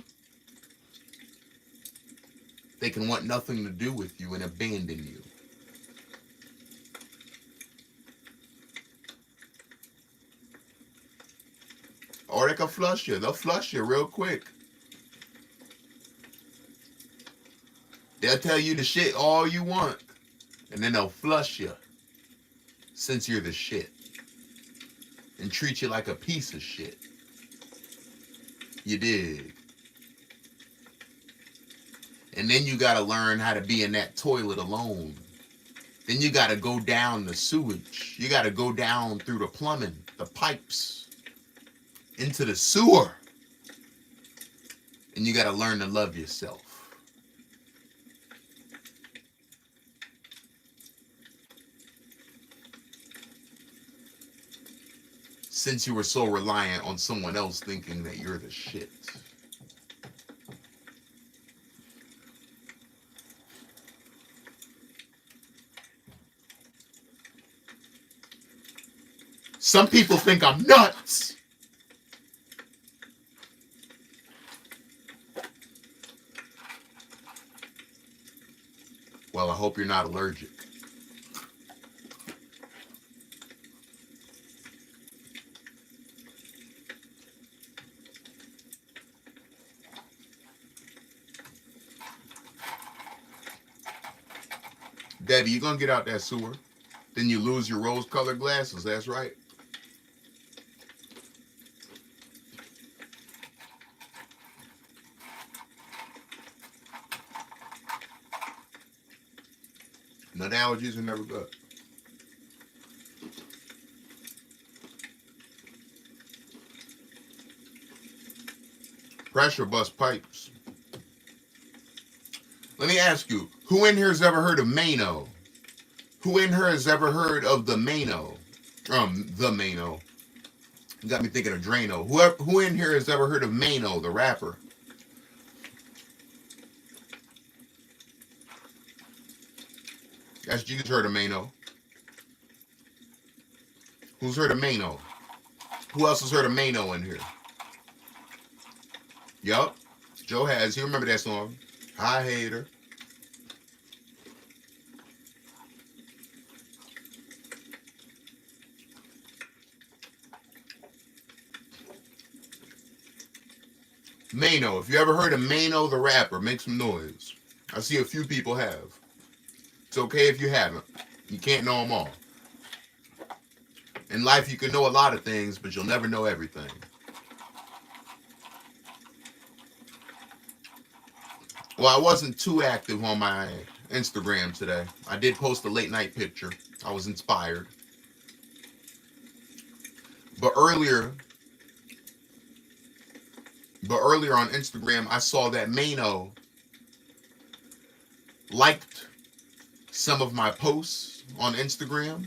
they can want nothing to do with you and abandon you. Or they can flush you. They'll flush you real quick. They'll tell you the shit all you want, and then they'll flush you since you're the shit and treat you like a piece of shit. You dig? And then you gotta learn how to be in that toilet alone. Then you gotta go down the sewage. You gotta go down through the plumbing, the pipes, into the sewer. And you gotta learn to love yourself. Since you were so reliant on someone else thinking that you're the shit. Some people think I'm nuts. Well, I hope you're not allergic. Debbie, you gonna get out that sewer? Then you lose your rose-colored glasses, that's right. Nut allergies are never good. Pressure bust pipes. Let me ask you, who in here has ever heard of Mano? Who in here has ever heard of the Mano? The Mano. You got me thinking of Drano. Who in here has ever heard of Mano, the rapper? That's Jesus heard of Mano. Who's heard of Mano? Who else has heard of Mano in here? Yup. Joe has. You remember that song? Hi, hater. Mano. If you ever heard of Mano the rapper, make some noise. I see a few people have. It's okay if you haven't. You can't know them all. In life, you can know a lot of things, but you'll never know everything. Well, I wasn't too active on my Instagram today. I did post a late night picture. I was inspired. But earlier on Instagram, I saw that Mano liked some of my posts on Instagram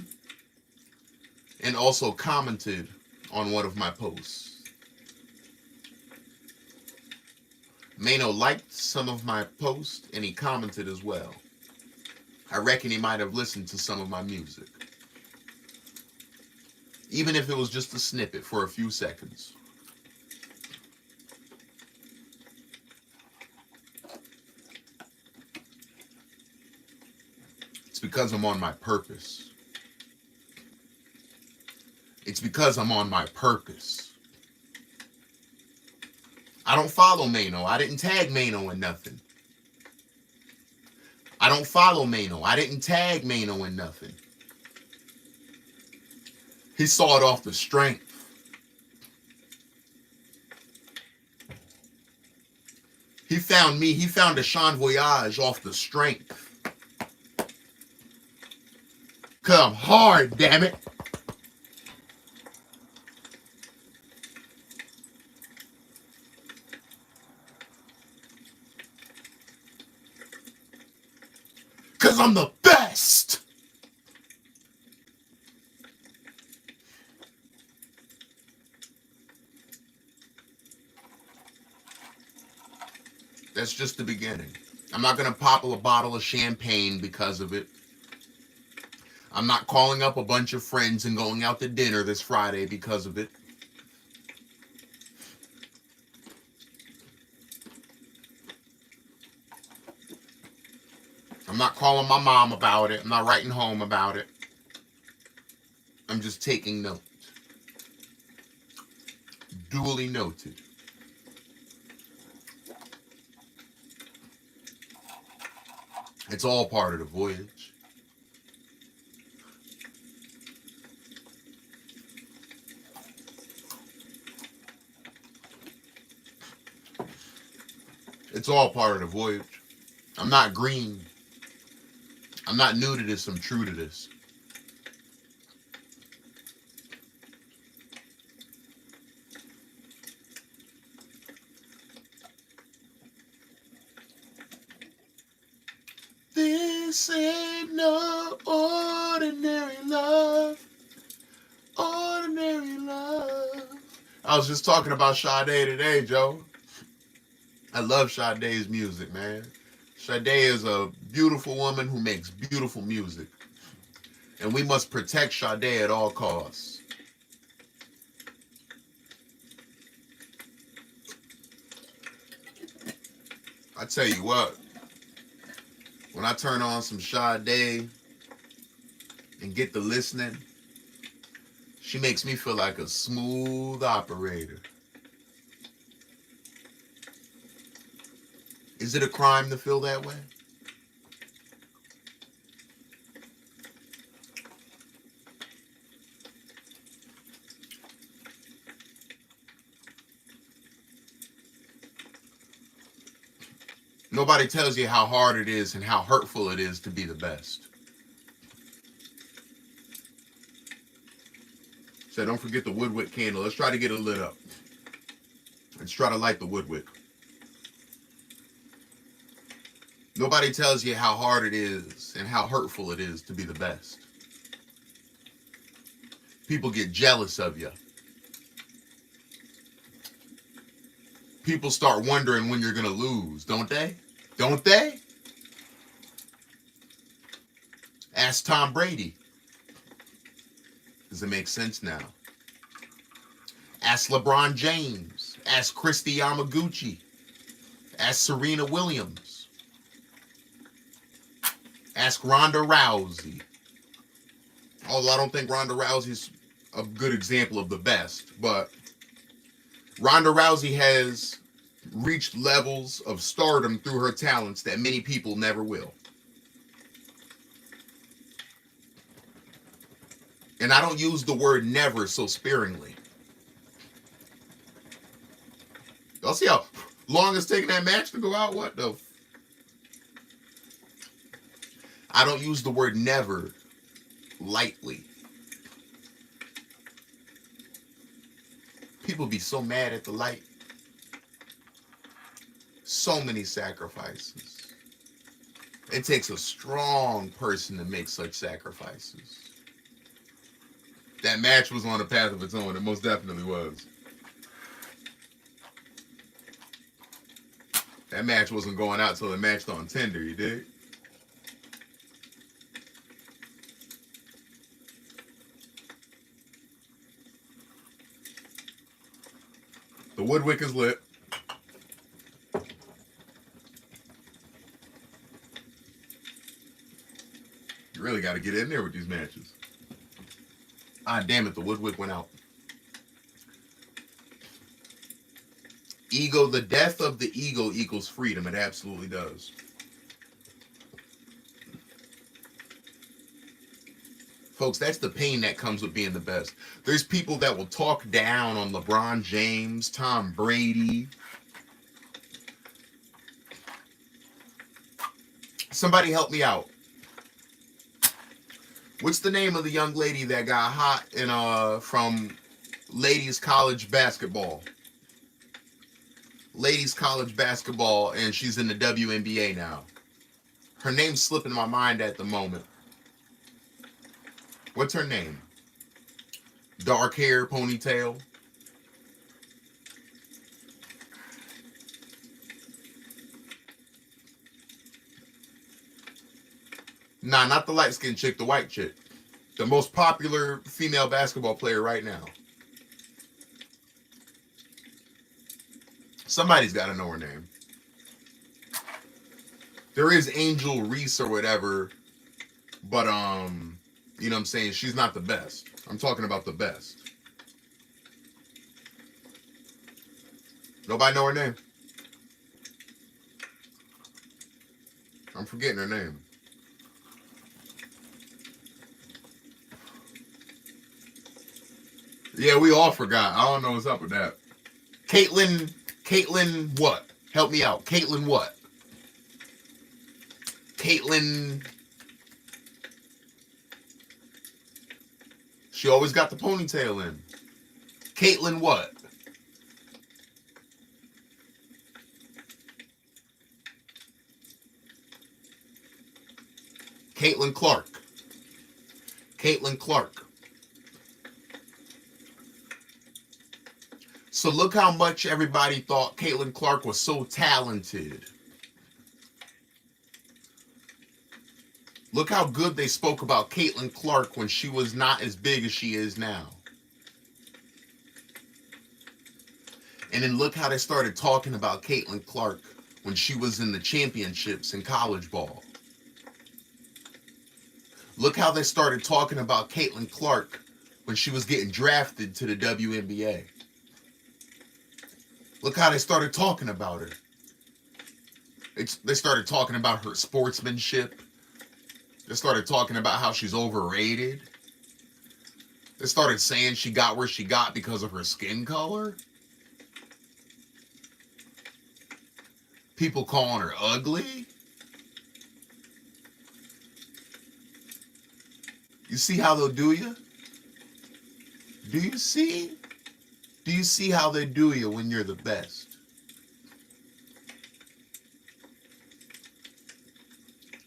and also commented on one of my posts. Mano liked some of my posts and he commented as well. I reckon he might have listened to some of my music. Even if it was just a snippet for a few seconds. It's because I'm on my purpose. It's because I'm on my purpose. I don't follow Mano. I didn't tag Mano in nothing. I don't follow Mano. I didn't tag Mano in nothing. He saw it off the strength. He found me. He found a Sean Voyage off the strength. Come hard, damn it. Because I'm the best. That's just the beginning. I'm not going to pop a bottle of champagne because of it. I'm not calling up a bunch of friends and going out to dinner this Friday because of it. I'm not calling my mom about it. I'm not writing home about it. I'm just taking note. Duly noted. It's all part of the voyage. It's all part of the voyage. I'm not green. I'm not new to this. I'm true to this. This ain't no ordinary love. Ordinary love. I was just talking about Sade today, Joe. I love Sade's music, man. Sade is a beautiful woman who makes beautiful music. And we must protect Sade at all costs. I tell you what, when I turn on some Sade and get to listening, she makes me feel like a smooth operator. Is it a crime to feel that way? Nobody tells you how hard it is and how hurtful it is to be the best. So don't forget the Woodwick candle. Let's try to get it lit up. Let's try to light the Woodwick. Nobody tells you how hard it is and how hurtful it is to be the best. People get jealous of you. People start wondering when you're going to lose, don't they? Don't they? Ask Tom Brady. Does it make sense now? Ask LeBron James. Ask Christy Yamaguchi. Ask Serena Williams. Ask Ronda Rousey. Although I don't think Ronda Rousey's a good example of the best, but Ronda Rousey has reached levels of stardom through her talents that many people never will. And I don't use the word never so sparingly. Y'all see how long it's taking that match to go out? What the? I don't use the word never lightly. People be so mad at the light. So many sacrifices. It takes a strong person to make such sacrifices. That match was on a path of its own. It most definitely was. That match wasn't going out till it matched on Tinder, you dig? The Woodwick is lit. You really got to get in there with these matches. Ah, damn it, the Woodwick went out. Ego, the death of the ego equals freedom. It absolutely does. Folks, that's the pain that comes with being the best. There's people that will talk down on LeBron James, Tom Brady. Somebody help me out. What's the name of the young lady that got hot in from ladies college basketball? Ladies college basketball, and she's in the WNBA now. Her name's slipping my mind at the moment. What's her name? Dark hair, ponytail. Nah, not the light-skinned chick, the white chick. The most popular female basketball player right now. Somebody's got to know her name. There is Angel Reese or whatever, but you know what I'm saying? She's not the best. I'm talking about the best. Nobody know her name. I'm forgetting her name. Yeah, we all forgot. I don't know what's up with that. Caitlyn what? Help me out. Caitlyn what? Caitlyn. She always got the ponytail in. Caitlyn what? Caitlin Clark. Caitlin Clark. So look how much everybody thought Caitlin Clark was so talented. Look how good they spoke about Caitlin Clark when she was not as big as she is now. And then look how they started talking about Caitlin Clark when she was in the championships in college ball. Look how they started talking about Caitlin Clark when she was getting drafted to the WNBA. Look how they started talking about her. They started talking about her sportsmanship. They started talking about how she's overrated. They started saying she got where she got because of her skin color. People calling her ugly. You see how they'll do you? Do you see? Do you see how they do you when you're the best?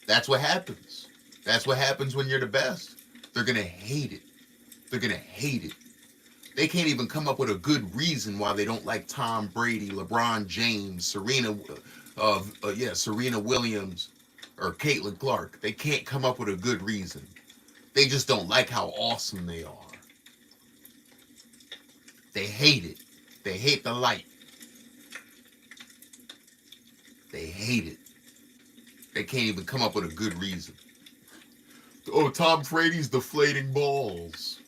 That's what happens. That's what happens when you're the best. They're going to hate it. They're going to hate it. They can't even come up with a good reason why they don't like Tom Brady, LeBron James, Serena Williams, or Caitlin Clark. They can't come up with a good reason. They just don't like how awesome they are. They hate it. They hate the light. They hate it. They can't even come up with a good reason. Oh, Tom Brady's deflating balls.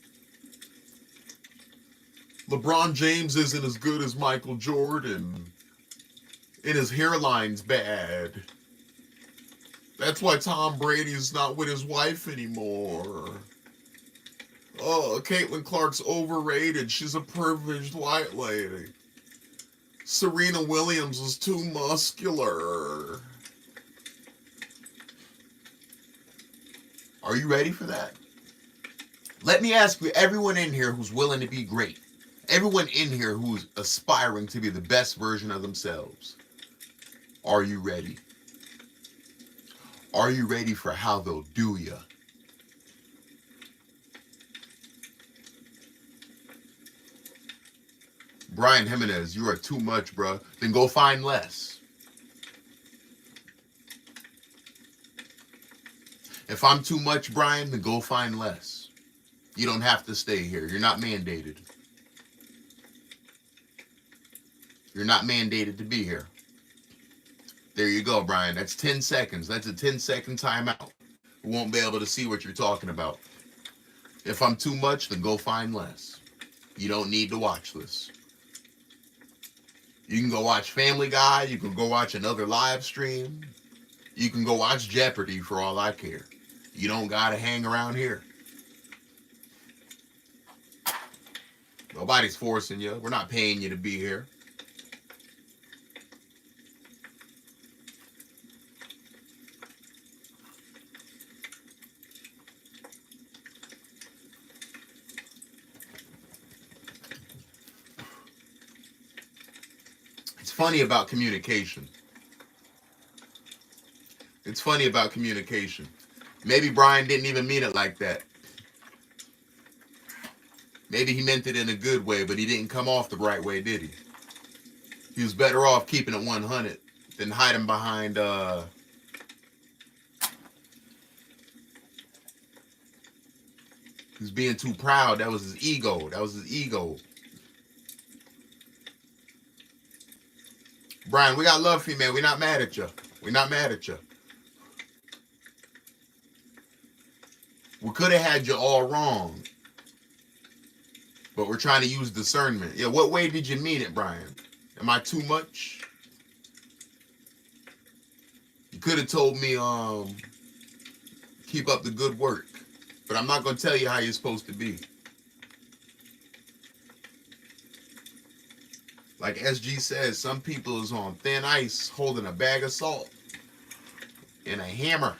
LeBron James isn't as good as Michael Jordan. And his hairline's bad. That's why Tom Brady's not with his wife anymore. Oh, Caitlin Clark's overrated. She's a privileged white lady. Serena Williams is too muscular. Are you ready for that? Let me ask you, everyone in here who's willing to be great, everyone in here who's aspiring to be the best version of themselves, are you ready? Are you ready for how they'll do ya? Brian Jimenez, you are too much, bruh. Then go find less. If I'm too much, Brian, then go find less. You don't have to stay here. You're not mandated. You're not mandated to be here. There you go, Brian. That's 10 seconds. That's a 10-second timeout. We won't be able to see what you're talking about. If I'm too much, then go find less. You don't need to watch this. You can go watch Family Guy. You can go watch another live stream. You can go watch Jeopardy for all I care. You don't gotta hang around here. Nobody's forcing you. We're not paying you to be here. It's funny about communication. It's funny about communication. Maybe Brian didn't even mean it like that. Maybe he meant it in a good way, but he didn't come off the right way, did he? He was better off keeping it 100 than hiding behind, he was being too proud. That was his ego. That was his ego. Brian, we got love for you, man. We're not mad at you. We're not mad at you. We could have had you all wrong, but we're trying to use discernment. Yeah, what way did you mean it, Brian? Am I too much? You could have told me, keep up the good work, but I'm not gonna tell you how you're supposed to be. Like SG says, some people is on thin ice holding a bag of salt and a hammer.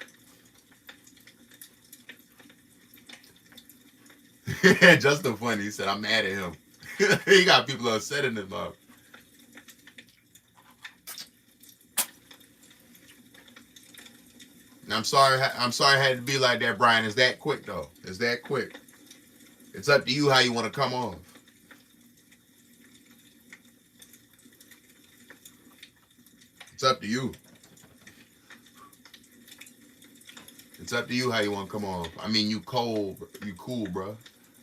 Justin Funny, he said, I'm mad at him. He got people upset in his mouth. I'm sorry I had to be like that, Brian. It's that quick, though. It's that quick. It's up to you how you want to come off. It's up to you. It's up to you how you want to come off. I mean, you cool, bro.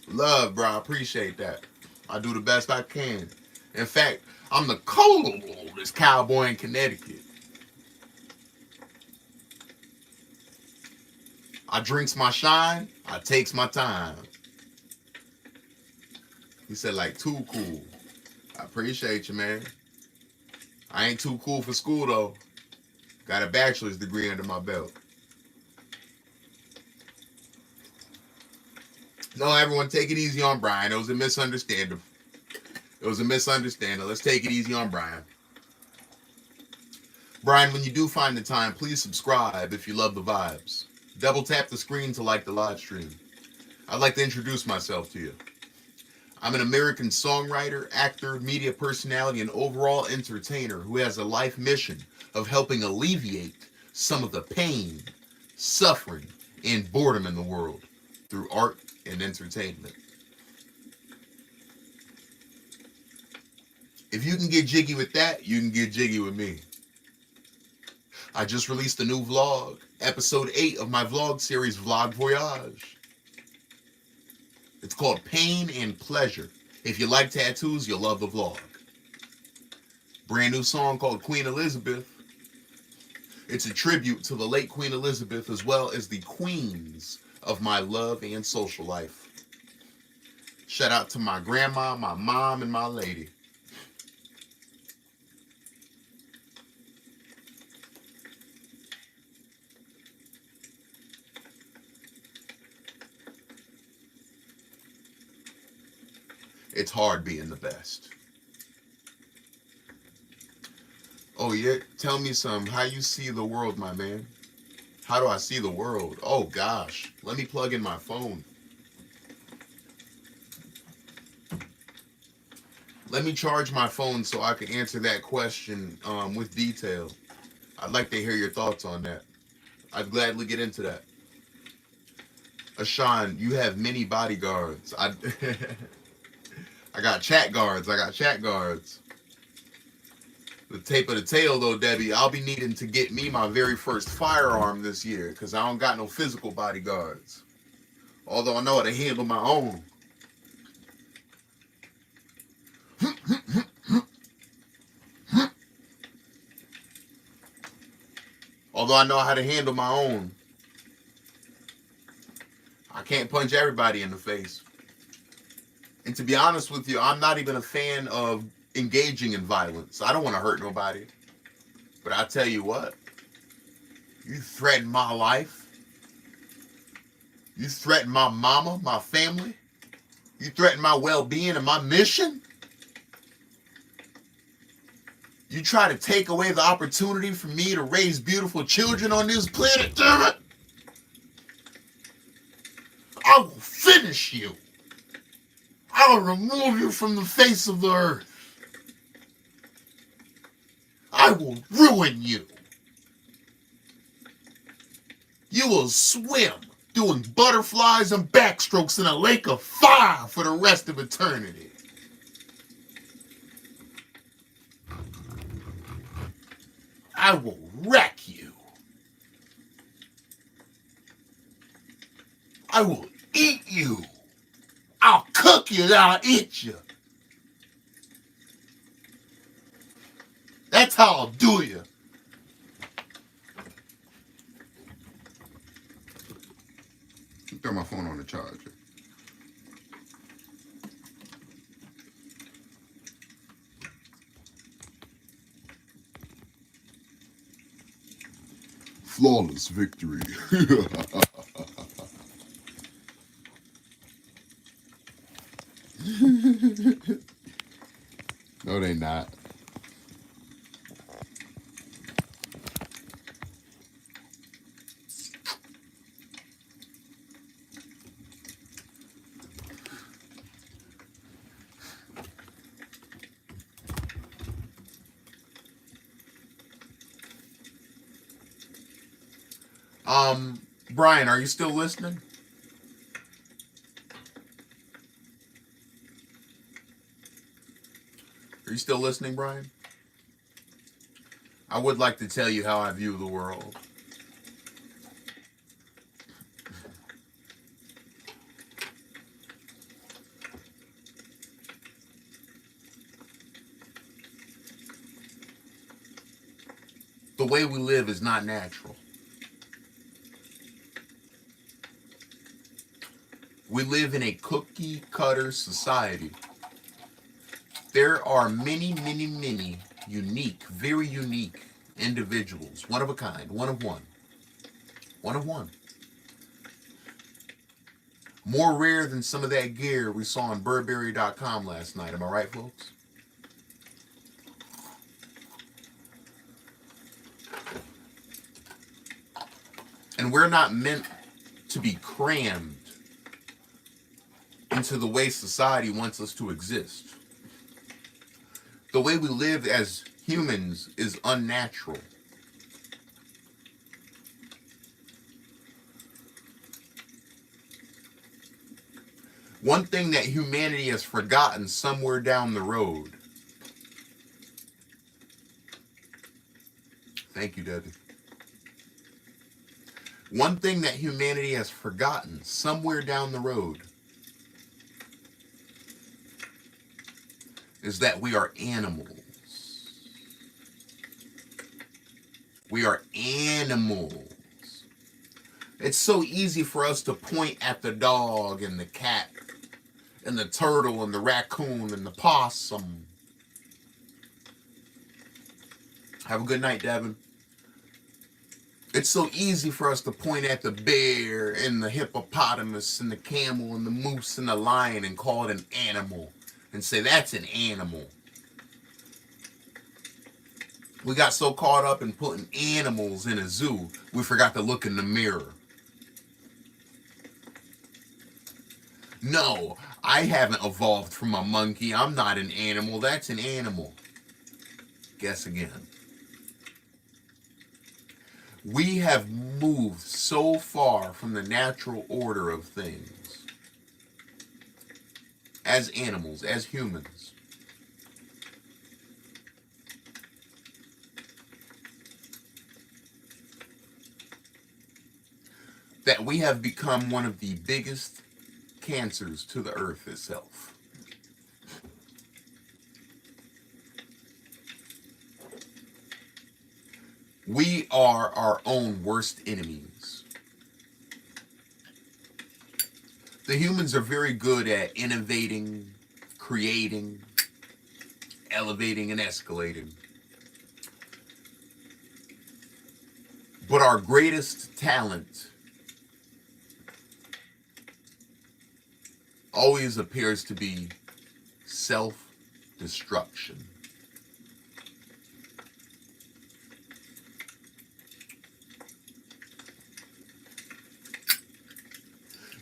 Love, bro. I appreciate that. I do the best I can. In fact, I'm the coldest cowboy in Connecticut. I drinks my shine. I takes my time. He said, like, too cool. I appreciate you, man. I ain't too cool for school, though. Got a bachelor's degree under my belt. No, everyone, take it easy on Brian. It was a misunderstanding. Let's take it easy on Brian. Brian, when you do find the time, please subscribe if you love the vibes. Double tap the screen to like the live stream. I'd like to introduce myself to you. I'm an American songwriter, actor, media personality, and overall entertainer who has a life mission of helping alleviate some of the pain, suffering, and boredom in the world through art and entertainment. If you can get jiggy with that, you can get jiggy with me. I just released a new vlog, episode 8 of my vlog series, Vlog Voyage. It's called Pain and Pleasure. If you like tattoos, you'll love the vlog. Brand new song called Queen Elizabeth. It's a tribute to the late Queen Elizabeth as well as the queens of my love and social life. Shout out to my grandma, my mom, and my lady. It's hard being the best. Oh yeah, tell me how you see the world, my man. How do I see the world? Oh gosh, let me plug in my phone. Let me charge my phone so I can answer that question with detail. I'd like to hear your thoughts on that. I'd gladly get into that. Ashan, you have many bodyguards. I got chat guards. The tape of the tail, though, Debbie, I'll be needing to get me my very first firearm this year because I don't got no physical bodyguards. Although I know how to handle my own. I can't punch everybody in the face. And to be honest with you, I'm not even a fan of engaging in violence. I don't want to hurt nobody. But I tell you what, you threaten my life, you threaten my mama, my family, you threaten my well-being and my mission, you try to take away the opportunity for me to raise beautiful children on this planet, damn it, I will finish you. I will remove you from the face of the earth. I will ruin you. You will swim doing butterflies and backstrokes in a lake of fire for the rest of eternity. I will wreck you. I will eat you. I'll cook you, then I'll eat you. That's how I'll do you. Got my phone on the charger. Flawless victory. No, they not. Brian, are you still listening? Are you still listening, Brian? I would like to tell you how I view the world. The way we live is not natural. We live in a cookie cutter society. There are many, many, many unique, very unique individuals. One of a kind, one of one. One of one. More rare than some of that gear we saw on Burberry.com last night. Am I right, folks? And we're not meant to be crammed into the way society wants us to exist. The way we live as humans is unnatural. One thing that humanity has forgotten somewhere down the road. Thank you, Debbie. One thing that humanity has forgotten somewhere down the road is that we are animals. We are animals. It's so easy for us to point at the dog and the cat and the turtle and the raccoon and the possum. Have a good night, Devin. It's so easy for us to point at the bear and the hippopotamus and the camel and the moose and the lion and call it an animal and say that's an animal. We got so caught up in putting animals in a zoo, we forgot to look in the mirror. No, I haven't evolved from a monkey. I'm not an animal. That's an animal. Guess again. We have moved so far from the natural order of things as animals, as humans, that we have become one of the biggest cancers to the earth itself. We are our own worst enemies. The humans are very good at innovating, creating, elevating, and escalating. But our greatest talent always appears to be self-destruction.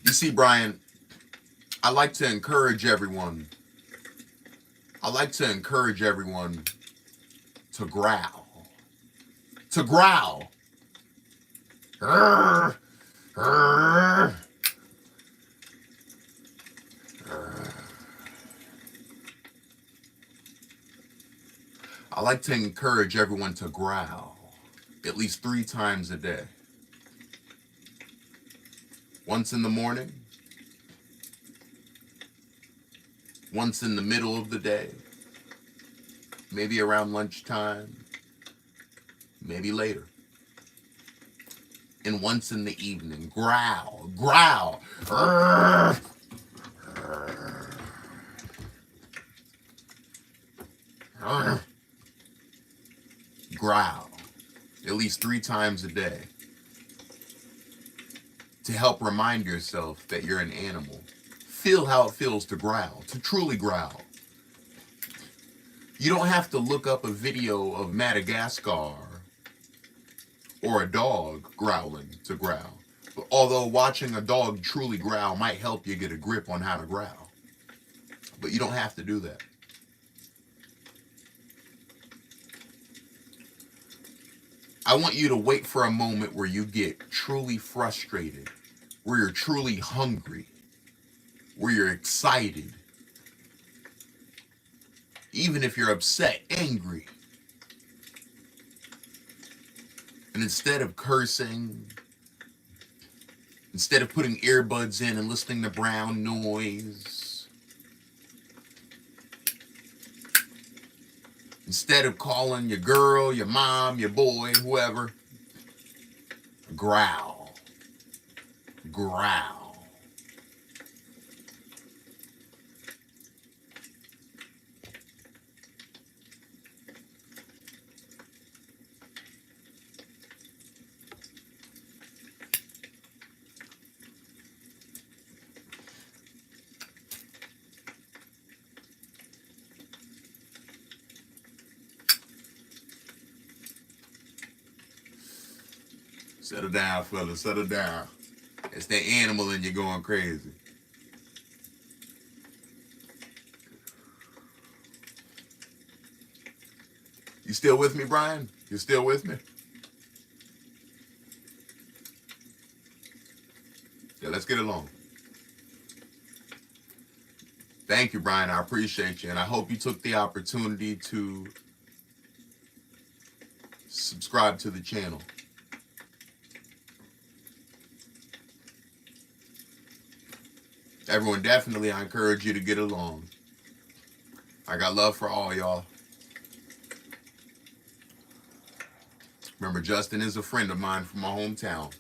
You see, Brian, I like to encourage everyone. I like to encourage everyone to growl. To growl. Urgh, urgh, urgh. I like to encourage everyone to growl at least 3 times a day. Once in the morning, once in the middle of the day, maybe around lunchtime, maybe later. and once in the evening. Growl, growl. Urgh. Urgh. Growl at least 3 times a day to help remind yourself that you're an animal. Feel how it feels to growl, to truly growl. You don't have to look up a video of Madagascar or a dog growling to growl. Although watching a dog truly growl might help you get a grip on how to growl. But you don't have to do that. I want you to wait for a moment where you get truly frustrated, where you're truly hungry, where you're excited. Even if you're upset, angry. And instead of cursing, instead of putting earbuds in and listening to brown noise, instead of calling your girl, your mom, your boy, whoever, growl. Growl. Settle down, fella. Settle down. It's that animal in you going crazy. You still with me, Brian? You still with me? Yeah, let's get along. Thank you, Brian. I appreciate you. And I hope you took the opportunity to subscribe to the channel. Everyone, definitely, I encourage you to get along. I got love for all y'all. Remember, Justin is a friend of mine from my hometown.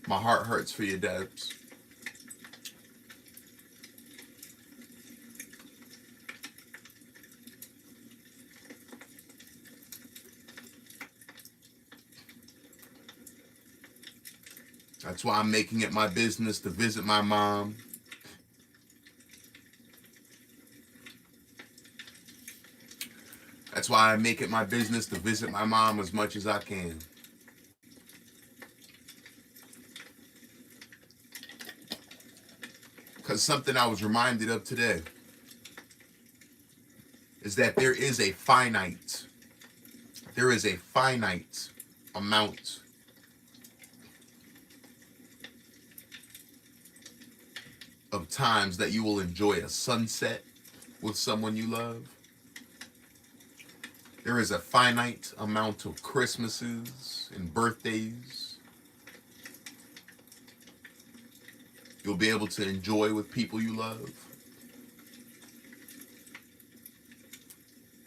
My heart hurts for you, Debs. That's why I'm making it my business to visit my mom. That's why I make it my business to visit my mom as much as I can. Because something I was reminded of today is that there is a finite amount of times that you will enjoy a sunset with someone you love. There is a finite amount of Christmases and birthdays you'll be able to enjoy with people you love.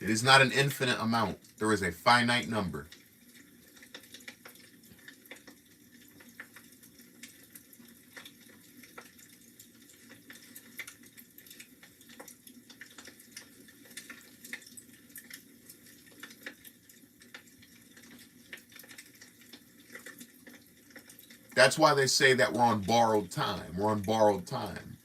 It is not an infinite amount. There is a finite number. That's why they say that we're on borrowed time. We're on borrowed time.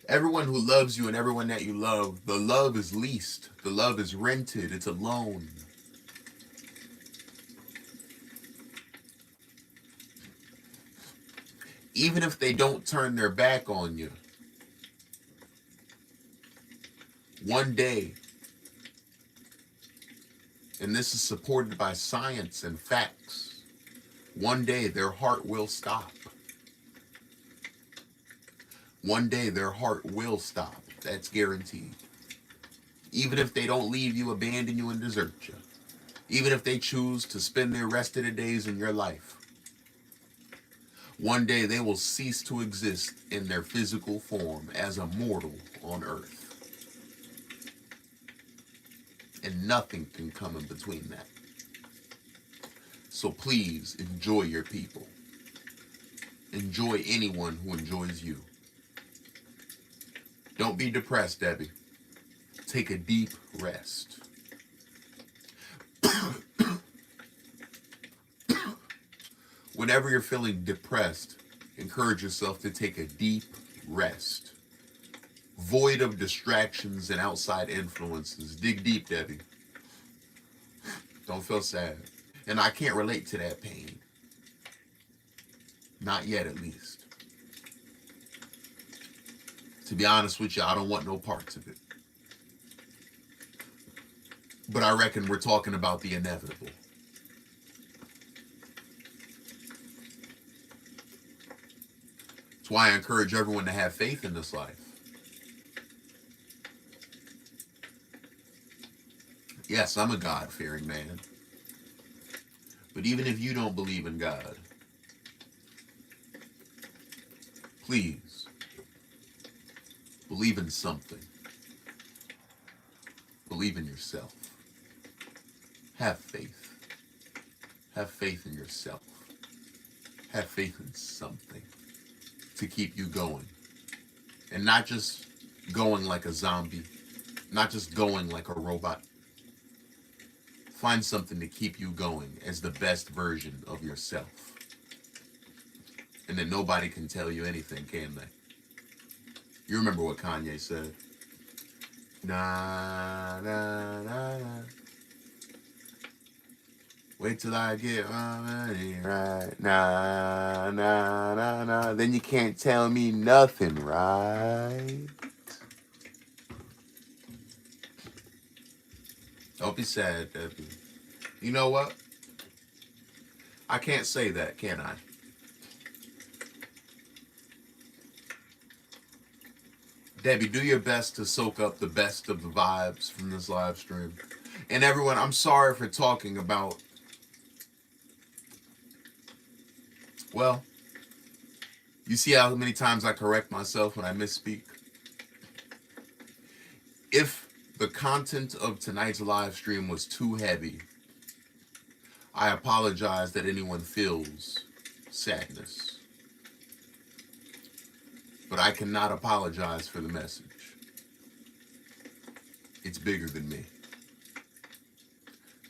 Everyone who loves you and everyone that you love, the love is leased. The love is rented. It's a loan. Even if they don't turn their back on you, one day, and this is supported by science and facts, one day their heart will stop. One day their heart will stop. That's guaranteed. Even if they don't leave you, abandon you, and desert you. Even if they choose to spend their rest of their days in your life, one day they will cease to exist in their physical form as a mortal on earth. And nothing can come in between that. So please enjoy your people. Enjoy anyone who enjoys you. Don't be depressed, Debbie. Take a deep rest. Whenever you're feeling depressed, encourage yourself to take a deep rest. Void of distractions and outside influences. Dig deep, Debbie. Don't feel sad. And I can't relate to that pain. Not yet, at least. To be honest with you, I don't want no parts of it. But I reckon we're talking about the inevitable. That's why I encourage everyone to have faith in this life. Yes, I'm a God-fearing man. But even if you don't believe in God, please believe in something. Believe in yourself. Have faith. Have faith in yourself. Have faith in something to keep you going. And not just going like a zombie, not just going like a robot. Find something to keep you going as the best version of yourself. And then nobody can tell you anything, can they? You remember what Kanye said? Nah, nah, nah, nah. Wait till I get my money right. Nah, nah, nah, nah. Then you can't tell me nothing, right? Don't be sad, Debbie. You know what? I can't say that, can I? Debbie, do your best to soak up the best of the vibes from this live stream. And everyone, I'm sorry for talking about, well, you see how many times I correct myself when I misspeak? If the content of tonight's live stream was too heavy, I apologize that anyone feels sadness. But I cannot apologize for the message. It's bigger than me.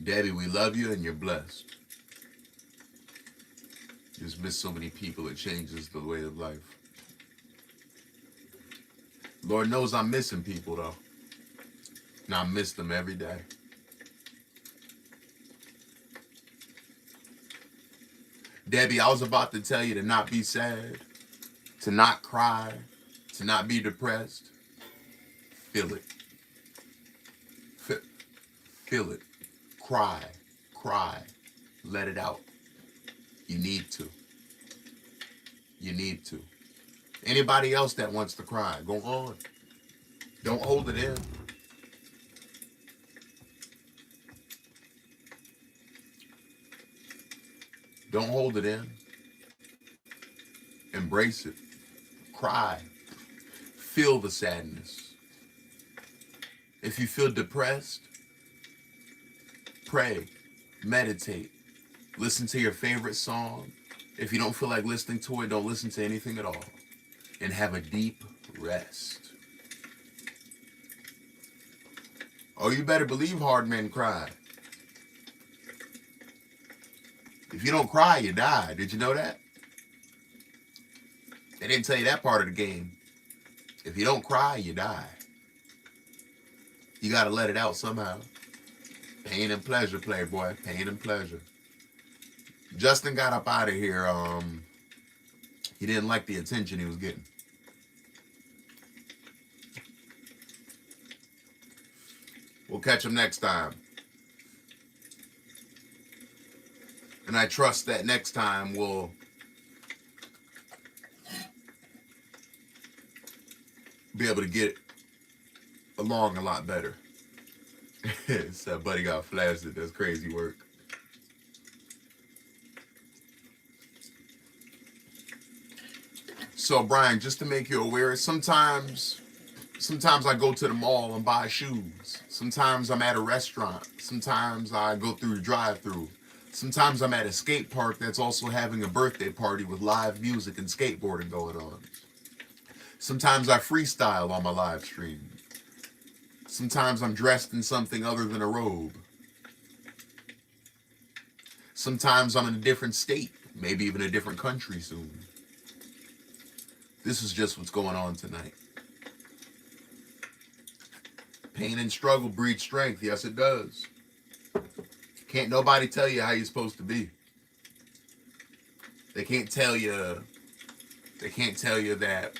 Debbie, we love you and you're blessed. Just miss so many people, it changes the way of life. Lord knows I'm missing people though. And I miss them every day. Debbie, I was about to tell you to not be sad, to not cry, to not be depressed. Feel it. Feel it. Cry. Cry. Let it out. You need to. You need to. Anybody else that wants to cry, go on. Don't hold it in. Don't hold it in. Embrace it. Cry. Feel the sadness. If you feel depressed, pray, meditate, listen to your favorite song. If you don't feel like listening to it, don't listen to anything at all. And have a deep rest. Oh, you better believe hard men cry. If you don't cry, you die. Did you know that? They didn't tell you that part of the game. If you don't cry, you die. You got to let it out somehow. Pain and pleasure, playboy. Pain and pleasure. Justin got up out of here. He didn't like the attention he was getting. We'll catch him next time. And I trust that next time we'll be able to get along a lot better. That buddy got flaccid. That's crazy work. So Brian, just to make you aware, sometimes I go to the mall and buy shoes. Sometimes I'm at a restaurant. Sometimes I go through the drive-through. Sometimes I'm at a skate park that's also having a birthday party with live music and skateboarding going on. Sometimes I freestyle on my live stream. Sometimes I'm dressed in something other than a robe. Sometimes I'm in a different state, maybe even a different country soon. This is just what's going on tonight. Pain and struggle breed strength. Yes, it does. Can't nobody tell you how you're supposed to be. They can't tell you that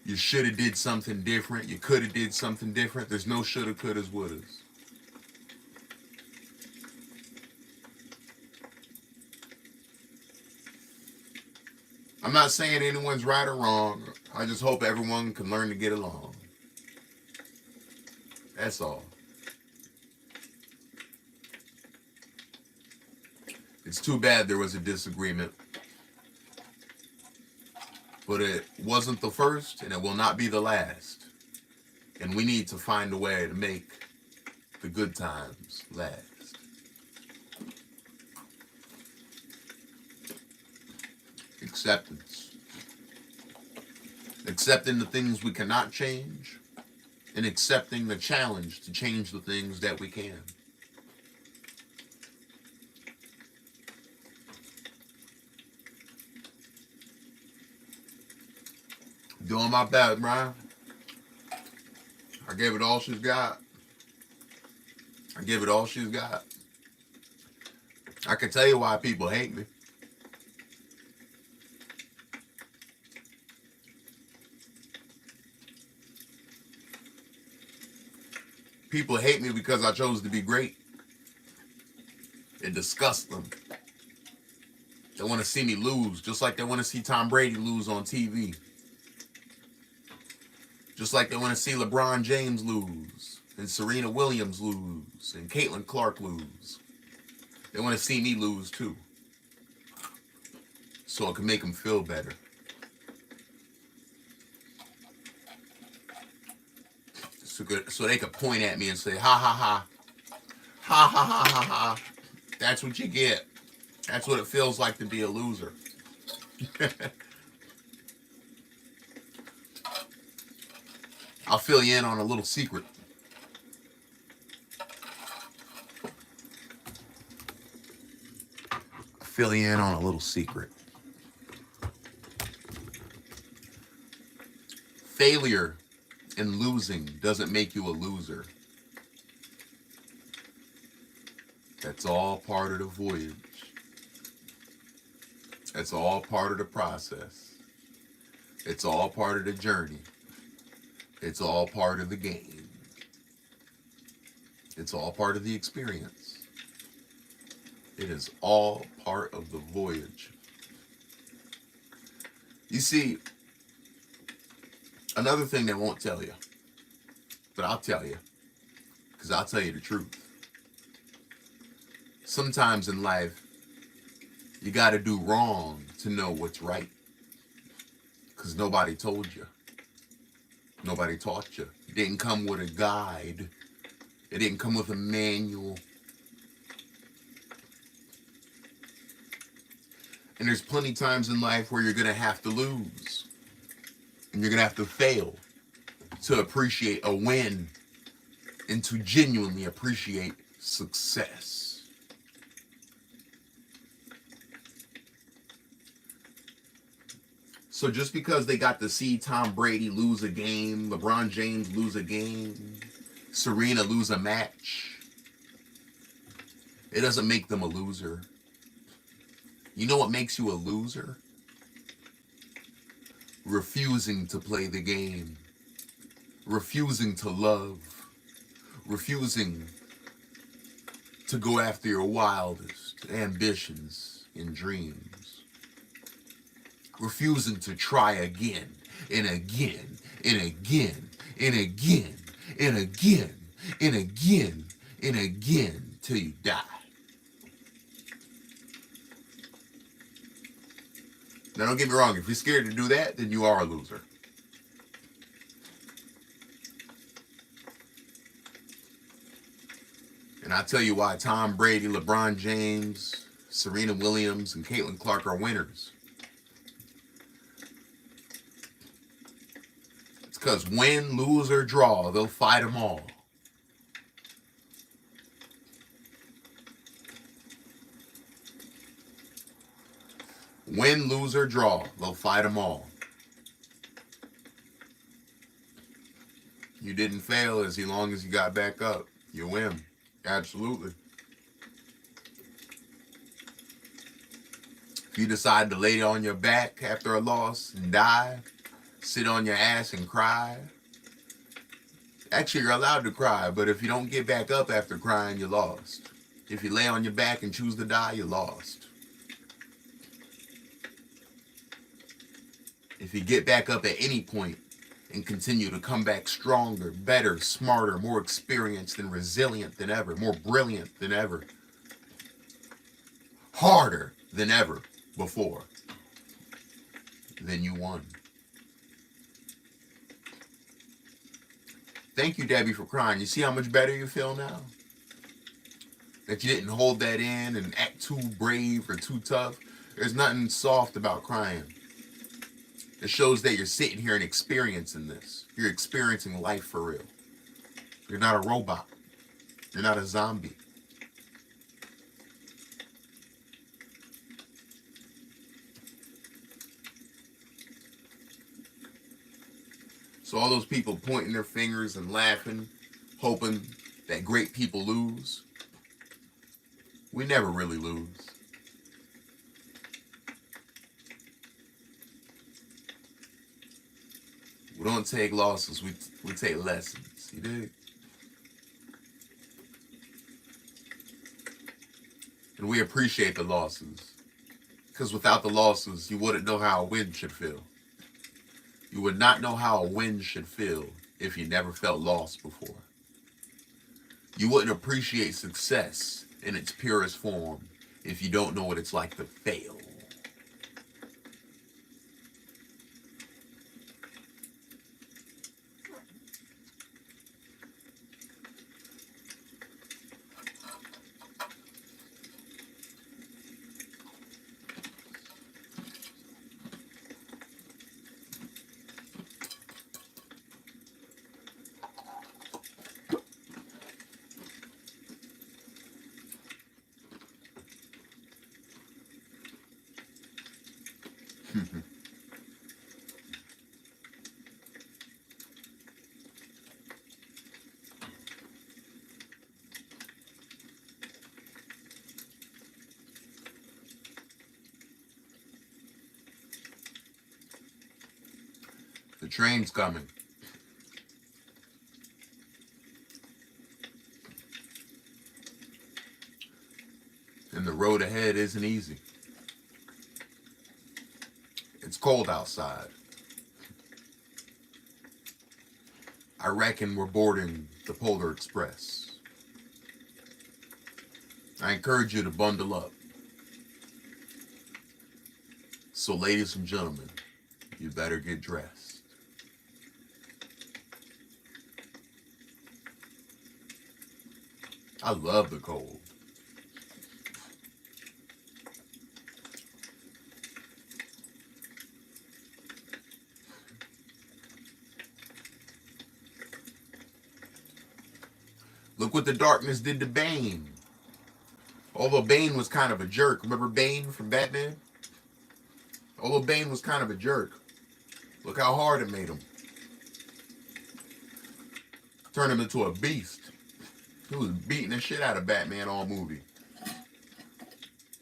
you should have did something different. You could have did something different. There's no shoulda, couldas, wouldas. I'm not saying anyone's right or wrong. I just hope everyone can learn to get along. That's all. It's too bad there was a disagreement. But it wasn't the first, and it will not be the last. And we need to find a way to make the good times last. Acceptance. Accepting the things we cannot change, and accepting the challenge to change the things that we can. Doing my best, Brian. I gave it all she's got. I give it all she's got. I can tell you why people hate me. People hate me because I chose to be great. It disgusts them. They want to see me lose, just like they want to see Tom Brady lose on TV. Just like they want to see LeBron James lose, and Serena Williams lose, and Caitlin Clark lose. They want to see me lose too, so it can make them feel better. So they could point at me and say, ha ha ha, ha ha ha ha ha. That's what you get. That's what it feels like to be a loser. I'll fill you in on a little secret. Fill you in on a little secret. Failure and losing doesn't make you a loser. That's all part of the voyage. That's all part of the process. It's all part of the journey. It's all part of the game. It's all part of the experience. It is all part of the voyage. You see, another thing they won't tell you, but I'll tell you, because I'll tell you the truth. Sometimes in life, you got to do wrong to know what's right, because nobody told you. Nobody taught you. It didn't come with a guide. It didn't come with a manual. And there's plenty times in life where you're going to have to lose. And you're going to have to fail to appreciate a win and to genuinely appreciate success. So just because they got to see Tom Brady lose a game, LeBron James lose a game, Serena lose a match, it doesn't make them a loser. You know what makes you a loser? Refusing to play the game, refusing to love, refusing to go after your wildest ambitions and dreams. Refusing to try again and again and again and again and again and again and again till you die. Now, don't get me wrong. If you're scared to do that, then you are a loser. And I'll tell you why Tom Brady, LeBron James, Serena Williams, and Caitlin Clark are winners. It's because win, lose, or draw, they'll fight them all. Win, lose, or draw, they'll fight them all. You didn't fail as long as you got back up. You win. Absolutely. If you decide to lay on your back after a loss and die, sit on your ass and cry. Actually, you're allowed to cry, but if you don't get back up after crying, you lost. If you lay on your back and choose to die, you lost. If you get back up at any point and continue to come back stronger, better, smarter, more experienced and resilient than ever, more brilliant than ever, harder than ever before, then you won. Thank you, Debbie, for crying. You see how much better you feel now? That you didn't hold that in and act too brave or too tough. There's nothing soft about crying. It shows that you're sitting here and experiencing this. You're experiencing life for real. You're not a robot. You're not a zombie. So all those people pointing their fingers and laughing, hoping that great people lose, we never really lose. We don't take losses, we take lessons. You dig? And we appreciate the losses. Because without the losses, you wouldn't know how a win should feel. You would not know how a win should feel if you never felt lost before. You wouldn't appreciate success in its purest form if you don't know what it's like to fail. The train's coming. And the road ahead isn't easy. It's cold outside. I reckon we're boarding the Polar Express. I encourage you to bundle up. So, ladies and gentlemen, you better get dressed. I love the cold. Look what the darkness did to Bane. Although Bane was kind of a jerk. Remember Bane from Batman? Although Bane was kind of a jerk, look how hard it made him. Turned him into a beast. He was beating the shit out of Batman all movie.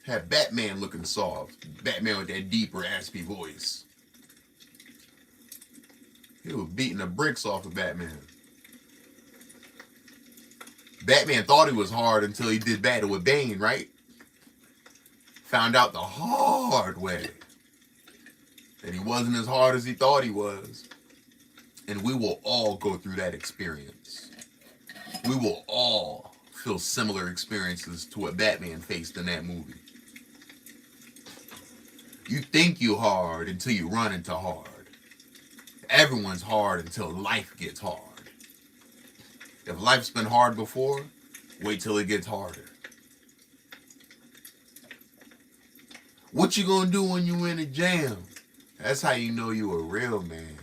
Had Batman looking soft. Batman with that deep, raspy voice. He was beating the bricks off of Batman. Batman thought he was hard until he did battle with Bane, right? Found out the hard way that he wasn't as hard as he thought he was. And we will all go through that experience. We will all feel similar experiences to what Batman faced in that movie. You think you hard until you run into hard. Everyone's hard until life gets hard. If life's been hard before, wait till it gets harder. What you gonna do when you in a jam? That's how you know you a real man.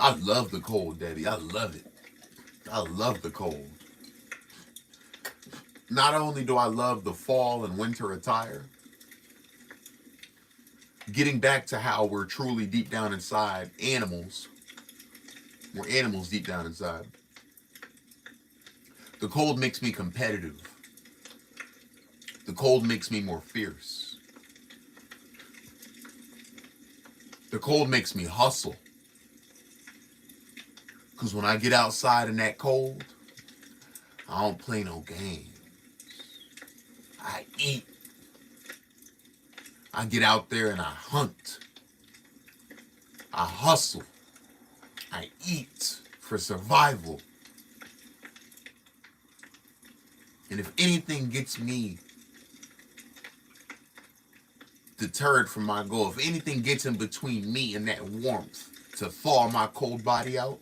I love the cold, Debbie. I love it. I love the cold. Not only do I love the fall and winter attire, getting back to how we're truly deep down inside animals. We're animals deep down inside. The cold makes me competitive. The cold makes me more fierce. The cold makes me hustle. Because when I get outside in that cold, I don't play no games. I eat. I get out there and I hunt. I hustle. I eat for survival. And if anything gets me deterred from my goal, if anything gets in between me and that warmth to thaw my cold body out,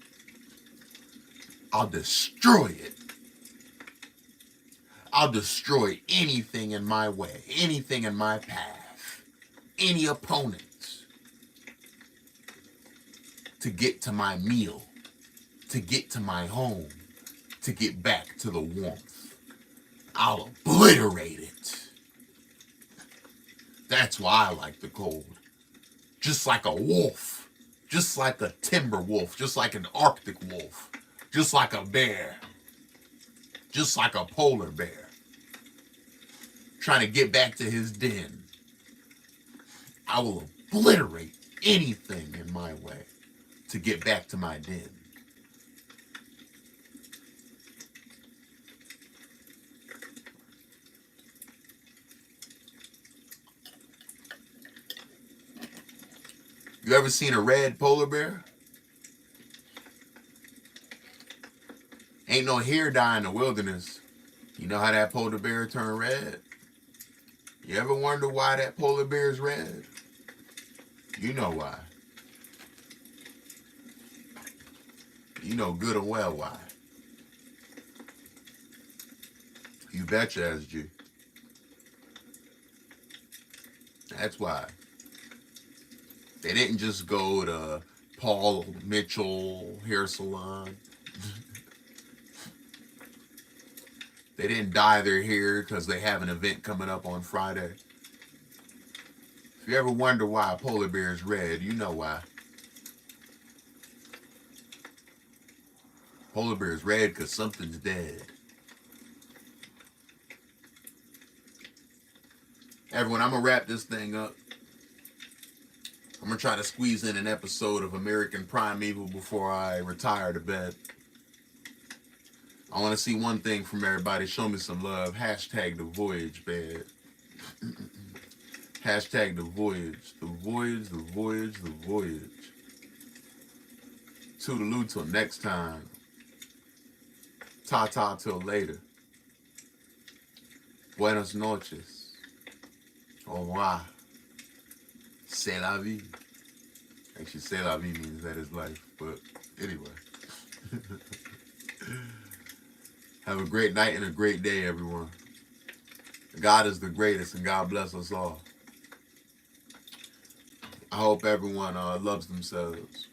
I'll destroy it. I'll destroy anything in my way, anything in my path, any opponent to get to my meal, to get to my home, to get back to the warmth. I'll obliterate it. That's why I like the cold. Just like a wolf, just like a timber wolf, just like an Arctic wolf, just like a bear, just like a polar bear, trying to get back to his den. I will obliterate anything in my way to get back to my den. You ever seen a red polar bear? Ain't no hair dye in the wilderness. You know how that polar bear turned red? You ever wonder why that polar bear is red? You know why. You know good and well why. You betcha, SG. That's why. They didn't just go to Paul Mitchell hair salon. They didn't dye their hair because they have an event coming up on Friday. If you ever wonder why a polar bear is red, you know why. Polar bear is red because something's dead. Everyone, I'm going to wrap this thing up. I'm going to try to squeeze in an episode of American Primeval before I retire to bed. I want to see one thing from everybody. Show me some love. Hashtag the voyage, bed. Hashtag the voyage. The voyage, the voyage, the voyage. Toodaloo till next time. Ta-ta till later. Buenas noches. Au revoir. C'est la vie. Actually, c'est la vie means that is life. But anyway. Have a great night and a great day, everyone. God is the greatest, and God bless us all. I hope everyone loves themselves.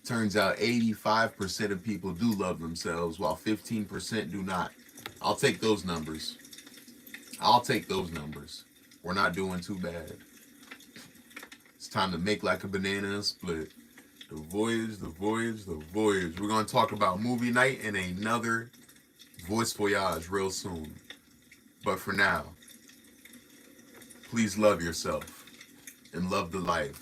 Turns out 85% of people do love themselves, while 15% do not. I'll take those numbers. I'll take those numbers. We're not doing too bad. It's time to make like a banana and split. The voyage, the voyage, the voyage. We're going to talk about movie night and another Voice Voyage real soon. But for now, please love yourself and love the life